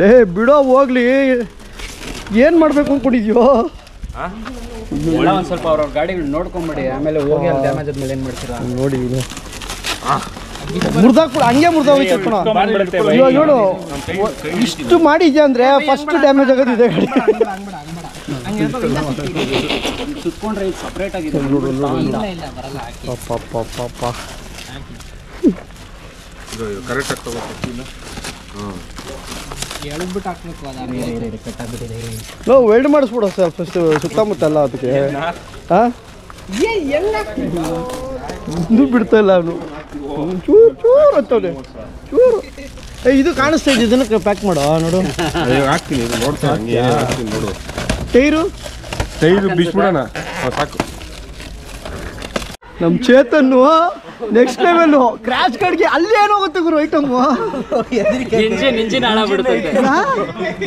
ಲೇ ಬಿಡೋ ಹೋಗ್ಲಿ, ಏನು ಮಾಡಬೇಕು ಅಂದ್ಕೊಂಡಿದ್ಯೋ? ಒಂದು ಸ್ವಲ್ಪ ಅವ್ರ ಗಾಡಿಗಳು ನೋಡ್ಕೊಂಬಿಡಿ, ಆಮೇಲೆ ಹೋಗಿ ಅಲ್ಲಿ ಡ್ಯಾಮೇಜ್ ಆದ್ಮೇಲೆ ಏನು ಮಾಡ್ತೀರಾ ನೋಡಿ. ಮುರ್ದಾಕ್ಬಿಡು, ಹಂಗೆ ಮುರ್ದೋಗ್ತೈತೆ ಕಣ. ಇವಾಗ ನೋಡು, ಇಷ್ಟು ಮಾಡಿದ್ಯಾ ಅಂದರೆ ಫಸ್ಟ್ ಡ್ಯಾಮೇಜ್ ಆಗೋದಿದೆ ಗಾಡಿ. ಸುತ್ಕೊಂಡ್ರೆ ಸಪ್ರೇಟ್ ಆಗಿದೆ. ಕರೆಕ್ಟ್ ಆಗಿ ತಗೋಬೇಕು. ಎಳ್ಬಿಟ್ಟು ಹಾಕ್ಬೇಕು. ನೋ ವೆಲ್ಡ್ ಮಾಡಿಸ್ಬಿಡು ಸರ್ ಫಸ್ಟ್ ಸುತ್ತಮುತ್ತ ಎಲ್ಲ. ಅದಕ್ಕೆ ಹಾಂ ಇನ್ನೂ ಬಿಡ್ತಾ ಇಲ್ಲ ಅವನು. ಚೂರು ಅಂತವನೆ ಚೂರು. ಇದು ಕಾಣಿಸ್ತಾ ಇದೆ, ಇದನ್ನು ಪ್ಯಾಕ್ ಮಾಡೋ ನೋಡು. ಹಾಕ್ತೀನಿ ಇದು ನೋಡ್ತಾ ಹಂಗೆ ಹಾಕ್ತೀನಿ ನೋಡು. ಟೈರು ಬಿಸ್ಬಿಡೋಣ ಸಾಕು. ನಮ್ಮ ಚೇತನ್ನು ನೆಕ್ಸ್ಟ್ ಲೆವೆಲ್ಲು ಕ್ರ್ಯಾಶ್ ಕಾರ್ಡ್ಗೆ ಅಲ್ಲಿ ಏನೋಗುತ್ತೆ ಗುರು ಐಟಮ್ಮು.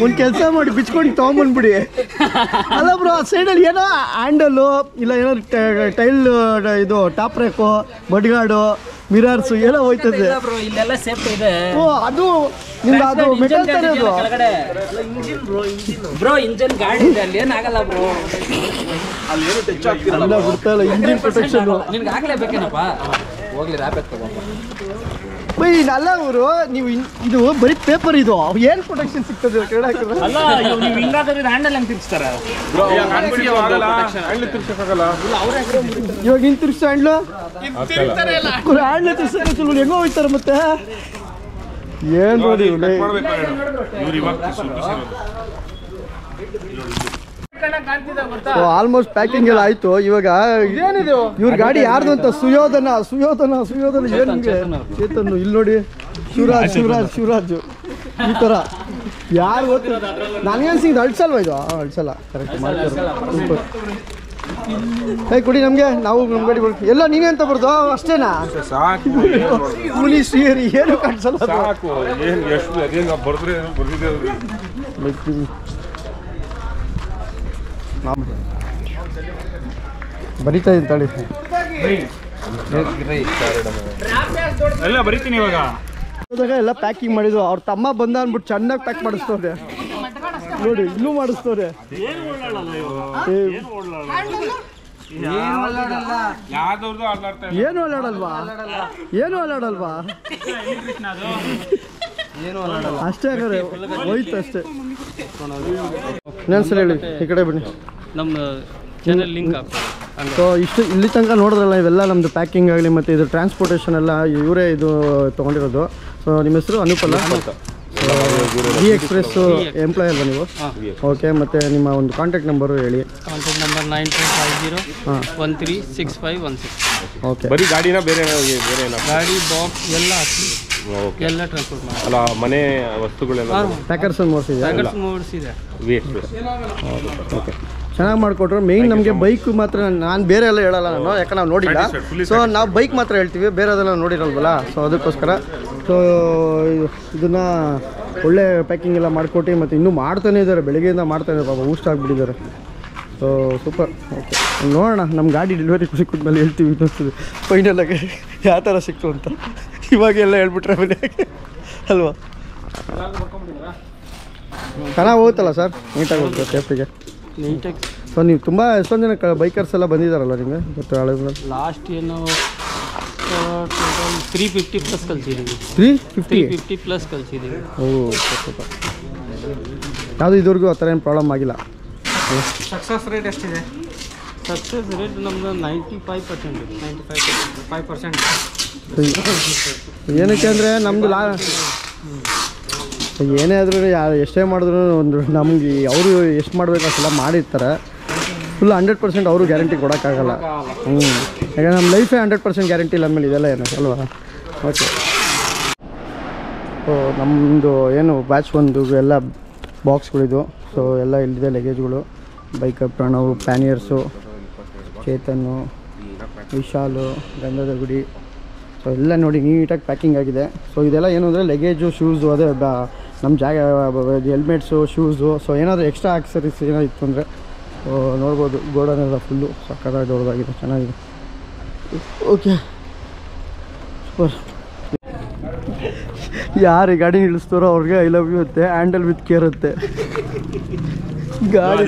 ಒಂದು ಕೆಲಸ ಮಾಡಿ ಬಿಚ್ಕೊಂಡು ತೊಗೊಂಬಂದ್ಬಿಡಿ. ಅಲ್ಲ ಬ್ರೋ, ಆ ಸೈಡಲ್ಲಿ ಏನೋ ಹ್ಯಾಂಡಲ್ಲು ಇಲ್ಲ ಏನೋ ಟೈಲ್ ಇದು ಟಾಪ್ ರೇಕು ಮಡ್ಗಾಡು ಮಿರರ್ಸು ಎಲ್ಲ ಹೋಯ್ತದೆ. ಓ ಅದು ನಿಮ್ದು ಅದು ಮೆಟಲ್ ತರ ಅದು ಬ್ರೋ. ಇಂಜಿನ್ ಗಾಡಿ ಇದೆ ಅಲ್ಲಿ ಏನಾಗಲ್ಲ ಬ್ರೋ. ಅಲ್ಲಿ ಏನು ಟಚ್ ಆಗ್ತಿರಲ್ಲ. ಎಲ್ಲ ಬಿಡ್ತಾಯಿಲ್ಲ ಇಂಜಿನ್ ಪ್ರೊಟೆಕ್ಷನ್. ನಿನ್ಗೆ ಆಗ್ಲೇಬೇಕೇನಪ್ಪ, ಹೋಗ್ಲಿ ರ್ಯಾಪೆತ್ ತಗೊಂಡು ಬೈ. ಅಲ್ಲ ಅವರು ನೀವು ಇದು ಬರೀ ಪೇಪರ್, ಇದು ಏನು ಪ್ರೊಟೆಕ್ಷನ್ ಸಿಗ್ತದೆ ಕೆಳಗೆ ಹಾಕಿದ್ರೆ? ಅಲ್ಲ, ನೀವು ಹಿಂಗಾದ್ರೆ ಹ್ಯಾಂಡಲ್ ಹೆಂಗೆ ತಿರ್ಸ್ತಾರೆ? ಇವಾಗ ಹಿಂಗೆ ತಿರ್ಸೋ ಹ್ಯಾಂಡ್ಲು ಹ್ಯಾಂಡ್ಲು ತಿರ್ಸಕ್ಕೆ ಚಲೋ ಹೆಂಗೋ ಹೋಯ್ತಾರೆ ಮತ್ತೆ. ಏನು ನೋಡಿ ಆಲ್ಮೋಸ್ಟ್ ಪ್ಯಾಕಿಂಗ್ ಎಲ್ಲ ಆಯ್ತು. ಇವಾಗ ಇವ್ರ ಗಾಡಿ ಯಾರ್ದು ಅಂತ ಸುಯೋಧನ ಏನು ನಿಮಗೆ ಚೇತನ್ ಇಲ್ಲಿ ನೋಡಿ, ಶಿವರಾಜ್ ಈ ಥರ ಯಾರು ಗೊತ್ತು ನನಗನ್ಸಿದ್ದು ಅಳ್ಸಲ್ವ ಇದು? ಅಳ್ಸಲ್ಲ, ಕರೆಕ್ಟ್ ಮಾಡ್ತಾರೆ. ಸೂಪರ್. ಕುಡಿ ನಮಗೆ, ನಾವು ನಮ್ಮ ಗಾಡಿ ಬರ್ತೀವಿ. ಎಲ್ಲ ನೀನೇ ಅಂತ ಬರ್ದು ಅಷ್ಟೇನಾ? ಮುನಿ ಶ್ರೀಹರಿ ಏನು ಕಾಣಿಸಲ್ಲ. ಬರೀತಾ ಇದ್ದಾಳಿ ಎಲ್ಲ ಬರೀತೀನಿ ಇವಾಗ. ಎಲ್ಲ ಪ್ಯಾಕಿಂಗ್ ಮಾಡಿದ್ರು. ಅವ್ರ ತಮ್ಮ ಬಂದ ಅಂದ್ಬಿಟ್ಟು ಚೆನ್ನಾಗಿ ಪ್ಯಾಕ್ ಮಾಡಿಸ್ತವ್ರೆ ನೋಡಿ, ಇನ್ನೂ ಮಾಡಿಸ್ತವ್ರೆ. ಏನು ಅಲ್ಲಾಡಲ್ವಾ ಅಷ್ಟೇ ಹಾಗಾದ್ರೆ ಹೋಯ್ತು ಅಷ್ಟೇ. ಇನ್ನೊಂದ್ಸಲ ಹೇಳಿ, ಈ ಕಡೆ ಬನ್ನಿ. ನಮ್ಮ ಚಾನಲ್ ಲಿಂಕ್ ಸೊ ಇಷ್ಟು ಇಲ್ಲಿ ತನಕ ನೋಡಿದ್ರಲ್ಲ, ಇವೆಲ್ಲ ನಮ್ಮದು ಪ್ಯಾಕಿಂಗ್ ಆಗಲಿ ಮತ್ತು ಇದು ಟ್ರಾನ್ಸ್ಪೋರ್ಟೇಷನ್ ಎಲ್ಲ ಇವರೇ ಇದು ತೊಗೊಂಡಿರೋದು. ಸೊ ನಿಮ್ಮ ಹೆಸರು ಅನುಪಲ್ಲ, ವಿ ಎಕ್ಸ್ಪ್ರೆಸ್ಸು ಎಂಪ್ಲಾಯ್ ಅಲ್ವಾ ನೀವು? ಓಕೆ, ಮತ್ತು ನಿಮ್ಮ ಒಂದು ಕಾಂಟ್ಯಾಕ್ಟ್ ನಂಬರು ಹೇಳಿ. Contact number 9250136516. ಓಕೆ. ಬರೀ ಗಾಡಿನ ಬೇರೆ ಗಾಡಿ ಬಾಕ್ಸ್ ಎಲ್ಲ ಹಾಕಿ ಎಲ್ಲ ಟ್ರಾನ್ಸ್ಪೋರ್ಟ್ ಮಾಡಿ. ಅಲ್ಲ, ಮನೆ ವಸ್ತುಗಳೆಲ್ಲ ಪ್ಯಾಕರ್ಸ್ ಮೂಡಿಸಿದೆ. V express. ಓಕೆ, ಚೆನ್ನಾಗಿ ಮಾಡಿಕೊಟ್ರು. ಮೇಯ್ನ್ ನಮಗೆ ಬೈಕ್ ಮಾತ್ರ, ನಾನು ಬೇರೆ ಎಲ್ಲ ಹೇಳಲ್ಲ ನಾನು, ಯಾಕಂದ್ರೆ ನಾವು ನೋಡಿಲ್ಲ. ಸೊ ನಾವು ಬೈಕ್ ಮಾತ್ರ ಹೇಳ್ತೀವಿ, ಬೇರೆದೆಲ್ಲ ನೋಡಿರಲ್ವಲ್ಲ. ಸೊ ಅದಕ್ಕೋಸ್ಕರ ಸೊ ಇದನ್ನು ಒಳ್ಳೆ ಪ್ಯಾಕಿಂಗ್ ಎಲ್ಲ ಮಾಡಿಕೊಟ್ಟು ಮತ್ತು ಇನ್ನೂ ಮಾಡ್ತಾನೆ ಇದ್ದಾರೆ, ಬೆಳಗ್ಗೆಯಿಂದ ಮಾಡ್ತಾನೆ ಪಾಪ, ಊಷ್ಟ ಆಗಿಬಿಟ್ಟಿದ್ದಾರೆ. So super. ಓಕೆ, ನೋಡೋಣ ನಮ್ಮ ಗಾಡಿ ಡೆಲಿವರಿ ಸಿಕ್ಕಿದ್ಮೇಲೆ ಹೇಳ್ತೀವಿ ಇನ್ನೊಂದು ಫೈನಲಾಗಿ ಯಾವ ಥರ ಸಿಕ್ತು ಅಂತ. ಇವಾಗೆಲ್ಲ ಹೇಳ್ಬಿಟ್ರೆ ಮನೆಯಾಗೆ ಅಲ್ವಾ? ಚೆನ್ನಾಗಿ ಹೋಗುತ್ತಲ್ಲ ಸರ್, ನೀಟಾಗಿ ಹೋಗುತ್ತೆ ಸೇಫ್ಟಿಗೆ. ನೀಟಾಗಿ. ಸೊ ನೀವು ತುಂಬ ಎಷ್ಟೊಂದು ಜನ ಬೈಕರ್ಸ್ ಎಲ್ಲ ಬಂದಿದ್ದಾರಲ್ಲ ನಿಮಗೆ ಗೊತ್ತು? ಹಳೆ ಲಾಸ್ಟ್ ಏನು 350 ಪ್ಲಸ್ ಕಲ್ಸಿದ್ದೀವಿ. 350 ಪ್ಲಸ್ ಕಲ್ಸಿದ್ದೀವಿ. ಓ ಸೂಪರ್. ಯಾವುದು ಇದುವರೆಗೂ ಆ ಥರ ಏನು ಪ್ರಾಬ್ಲಮ್ ಆಗಿಲ್ಲ. ಸಕ್ಸಸ್ ರೇಟ್ ಎಷ್ಟಿದೆ? ಸಕ್ಸಸ್ ರೇಟ್ ನಮ್ದು 95%. ಏನಕ್ಕೆ ಅಂದರೆ ನಮ್ಮದು ಏನೇ ಆದ್ರೂ ಎಷ್ಟೇ ಮಾಡಿದ್ರು ಒಂದು ನಮಗೆ ಅವರು ಎಷ್ಟು ಮಾಡಬೇಕು ಅಷ್ಟೆಲ್ಲ ಮಾಡಿರ್ತಾರೆ. ಫುಲ್ 100% ಅವರು ಗ್ಯಾರಂಟಿ ಕೊಡೋಕ್ಕಾಗಲ್ಲ. ಯಾಕಂದರೆ ನಮ್ಮ ಲೈಫೇ 100% ಗ್ಯಾರಂಟಿ ಇಲ್ಲ ಅಂದಮೇಲೆ ಇದೆಲ್ಲ ಏನು ಅಲ್ವಾ? ಓಕೆ. ಸೊ ನಮ್ಮದು ಏನು ಬ್ಯಾಚ್ ಒಂದು ಎಲ್ಲ ಬಾಕ್ಸ್ಗಳಿದು. ಸೊ ಎಲ್ಲ ಇಲ್ಲಿದೆ ಲಗೇಜ್ಗಳು. ಬೈಕ್ ಪ್ರಣವ್, ಪ್ಯಾನಿಯರ್ಸು, ಚೇತನ್ನು, ವಿಶಾಲು, ಗಂಧದ ಗುಡಿ. ಸೊ ಎಲ್ಲ ನೋಡಿ ನೀಟಾಗಿ ಪ್ಯಾಕಿಂಗ್ ಆಗಿದೆ. ಸೊ ಇದೆಲ್ಲ ಏನು ಅಂದರೆ ಲಗೇಜು, ಶೂಸು, ಅದೇ ನಮ್ಮ ಹೆಲ್ಮೆಟ್ಸು, ಶೂಸು. ಸೊ ಏನಾದರೂ ಎಕ್ಸ್ಟ್ರಾ ಆಕ್ಸರೀಸ್ ಏನಾದ್ರು ಇತ್ತು ಅಂದರೆ ನೋಡ್ಬೋದು. ಗೋಡನೆಲ್ಲ ಫುಲ್ಲು ಸಕ್ಕತ್ತಾಗಿ ದೊಡ್ಡದಾಗಿದೆ, ಚೆನ್ನಾಗಿದೆ. Okay, super. ಯಾರು ಗಾಡಿ ನಿಲ್ಲಿಸ್ತಾರೋ ಅವ್ರಿಗೆ ಐ ಲವ್ ಯು ಅಂತೆ, ಹ್ಯಾಂಡಲ್ ವಿತ್ ಕೇರ್ ಅಂತೆ. ಗಾಡಿ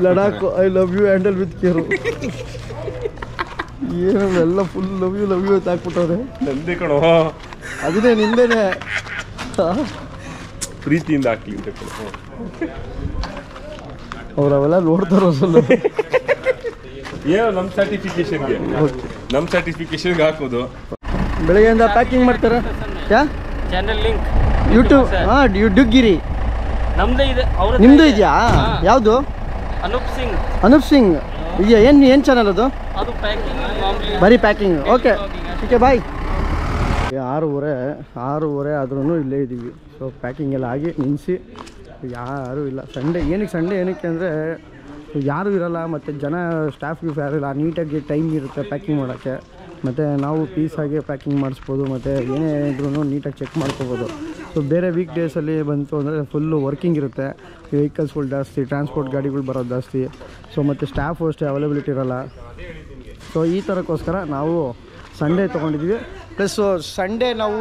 Ladakh I love you handle with care. ಏನೆಲ್ಲ ಫುಲ್ ಲವ್ ಯು ಅಂತ ಹಾಕ್ಬಿಟ್ಟವ್ರೆ. ನಂದೇ ಕಣೋ, ಅದನ್ನೇ ನಿಂದೇನೆ ಪ್ರೀತಿಯಿಂದ ಹಾಕ್ಲಿ ಅಂತ ಕಣೋ. ಅವ್ರು ಅವೆಲ್ಲ ನೋಡ್ತಾರೋ ಸ್ವಲ್ಪ. ಏನೋ ನಮ್ಮ ಸರ್ಟಿಫಿಕೇಶನ್ಗೆ ಹಾಕೋದು. ಬೆಳಗ್ಗೆಯಿಂದ ಪ್ಯಾಕಿಂಗ್ ಮಾಡ್ತಾರೆ. Channel link YouTube. ಹಾಂ, ಡುಗ್ಗಿರಿ ನಮ್ದೇ ಇದೆ. ನಿಮ್ಮದು ಇದೆಯಾ? ಯಾವುದು? ಅನೂಪ್ ಸಿಂಗ್ ಇದೆಯಾ? ಏನು ಚಾನಲ್ ಅದು? ಅದು ಪ್ಯಾಕಿಂಗ್, ಬರೀ ಪ್ಯಾಕಿಂಗ್. ಓಕೆ, ಓಕೆ, ಬಾಯ್. 6:30 ಆದ್ರೂ ಇಲ್ಲೇ ಇದ್ದೀವಿ. ಸೊ ಪ್ಯಾಕಿಂಗ್ ಎಲ್ಲ ಆಗಿ ನಿಲ್ಲಿಸಿ ಯಾರೂ ಇಲ್ಲ. ಸಂಡೇ ಏನಕ್ಕೆ ಅಂದರೆ ಯಾರೂ ಇರೋಲ್ಲ, ಮತ್ತು ಜನ ಸ್ಟಾಫ್ ಯಾರೂ ಇಲ್ಲ. ನೀಟಾಗಿ ಟೈಮ್ ಇರುತ್ತೆ ಪ್ಯಾಕಿಂಗ್ ಮಾಡೋಕ್ಕೆ, ಮತ್ತು ನಾವು ಪೀಸಾಗಿ ಪ್ಯಾಕಿಂಗ್ ಮಾಡಿಸ್ಬೋದು, ಮತ್ತು ಏನೇ ಇದ್ರೂ ನೀಟಾಗಿ ಚೆಕ್ ಮಾಡ್ಕೋಬೋದು. ಸೊ ಬೇರೆ ವೀಕ್ ಡೇಸಲ್ಲಿ ಬಂತು ಅಂದರೆ ಫುಲ್ಲು ವರ್ಕಿಂಗ್ ಇರುತ್ತೆ, ವೆಹಿಕಲ್ಸ್ಗಳು ಜಾಸ್ತಿ, ಟ್ರಾನ್ಸ್ಪೋರ್ಟ್ ಗಾಡಿಗಳು ಬರೋದು ಜಾಸ್ತಿ. ಸೊ ಮತ್ತು ಸ್ಟಾಫು ಅಷ್ಟೇ ಅವೈಲಬಿಲಿಟಿ ಇರೋಲ್ಲ. ಸೊ ಈ ಥರಕ್ಕೋಸ್ಕರ ನಾವು ಸಂಡೇ ತೊಗೊಂಡಿದ್ವಿ. ಪ್ಲಸ್ಸು ಸಂಡೇ ನಾವು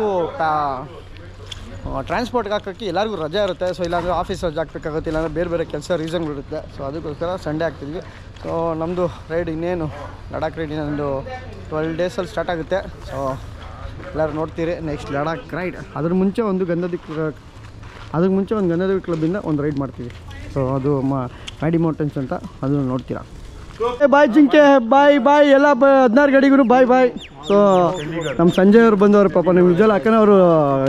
ಟ್ರಾನ್ಸ್ಪೋರ್ಟ್ಗೆ ಹಾಕೋಕ್ಕೆ ಎಲ್ಲರಿಗೂ ರಜೆ ಇರುತ್ತೆ. ಸೊ ಇಲ್ಲಾಂದರೆ ಆಫೀಸ್ ರಜೆ ಹಾಕಬೇಕಾಗುತ್ತೆ, ಇಲ್ಲಾಂದರೆ ಬೇರೆ ಕೆಲಸ ರೀಸನ್ಗಳಿರುತ್ತೆ. ಸೊ ಅದಕ್ಕೋಸ್ಕರ ಸಂಡೇ ಹಾಕ್ತಿದ್ವಿ. ಸೊ ನಮ್ಮದು ರೈಡ್ ಇನ್ನೇನು ಲಡಾಖ್ ರೈಡ್ ಇನ್ನೊಂದು 12 ಡೇಸಲ್ಲಿ ಸ್ಟಾರ್ಟ್ ಆಗುತ್ತೆ. ಸೊ ಎಲ್ಲರೂ ನೋಡ್ತೀರಿ ನೆಕ್ಸ್ಟ್ ಲಡಾಖ್ ರೈಡ್. ಅದ್ರ ಮುಂಚೆ ಒಂದು ಗಂಧದಿ ಕ್ಲಬ್ಬಿಂದ ಒಂದು ರೈಡ್ ಮಾಡ್ತೀವಿ. ಸೊ ಅದು ಮ್ಯಾಡಿ ಮೌಂಟೇನ್ಸ್ ಅಂತ, ಅದು ನೋಡ್ತೀರಾ. ಬಾಯ್ ಜಿಂಕೆ, ಬಾಯ್ ಎಲ್ಲ 16 ಗಾಡಿಗೂ ಬಾಯ್. ಸೊ ನಮ್ಮ ಸಂಜಯ್ ಅವರು ಬಂದವರು, ಪಾಪ ನೀವು ನಿಜವಲ್ಲ ಯಾಕಂದ್ರೆ ಅವರು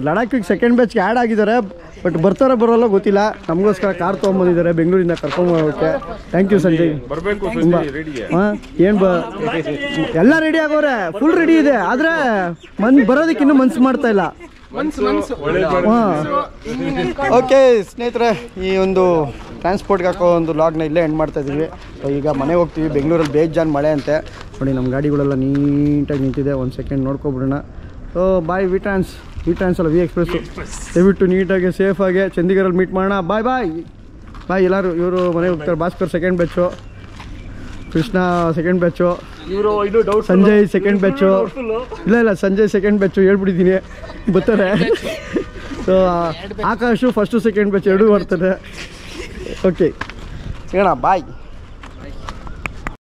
ಲಡಾಖಿಗೆ ಸೆಕೆಂಡ್ ಬ್ಯಾಚ್ಗೆ ಆ್ಯಡ್ ಆಗಿದ್ದಾರೆ. ಬಟ್ ಬರೋಲ್ಲ ಗೊತ್ತಿಲ್ಲ. ನಮಗೋಸ್ಕರ ಕಾರ್ ತೊಗೊಂಬಂದಿದ್ದಾರೆ ಬೆಂಗಳೂರಿಂದ ಕರ್ಕೊಂಡ್ಬರೋಕ್ಕೆ. Thank you Sanjay. ಏನು ಎಲ್ಲ ರೆಡಿ ಆಗೋರೆ, ಫುಲ್ ರೆಡಿ ಇದೆ. ಆದರೆ ಬರೋದಕ್ಕೆ ಇನ್ನೂ ಮನ್ಸು ಮಾಡ್ತಾ ಇಲ್ಲ. ಓಕೆ ಸ್ನೇಹಿತರೆ, ಈ ಒಂದು ಟ್ರಾನ್ಸ್ಪೋರ್ಟ್ಗೆ ಹಾಕೋ ಒಂದು ಲಾಗ್ನ ಇಲ್ಲೇ ಎಂಡ್ ಮಾಡ್ತಾಯಿದ್ದೀವಿ. ಈಗ ಮನೆಗೆ ಹೋಗ್ತೀವಿ. ಬೆಂಗಳೂರಲ್ಲಿ ಬೇಜಾನ್ ಮಳೆ ಅಂತೆ. ನೋಡಿ ನಮ್ಮ ಗಾಡಿಗಳೆಲ್ಲ ನೀಟಾಗಿ ನಿಂತಿದೆ. ಒಂದು ಸೆಕೆಂಡ್ ನೋಡ್ಕೊಬಿಡೋಣ. ಸೊ ಬಾಯ್ ವಿ ಟ್ರಾನ್ಸ್ ಅಲ್ಲ, ವಿ ಎಕ್ಸ್ಪ್ರೆಸ್ಸು. ದಯವಿಟ್ಟು ನೀಟಾಗಿ ಸೇಫಾಗಿ ಚಂಡೀಗಢಲ್ಲಿ ಮೀಟ್ ಮಾಡೋಣ. ಬಾಯ್ ಎಲ್ಲರೂ. ಇವರು ಮನೆಗೆ ಹೋಗ್ತಾರೆ. Bhaskar second batch, Krishna second batch, Sanjay second batch. ಇಲ್ಲ ಸಂಜಯ್ ಸೆಕೆಂಡ್ ಬ್ಯಾಚು ಹೇಳ್ಬಿಟ್ಟಿದ್ದೀನಿ, ಬರ್ತಾರೆ. So Akash first second batch ಎರಡೂ ಬರ್ತಾರೆ. ಓಕೆ ಸಿಗೋಣ, ಬಾಯ್.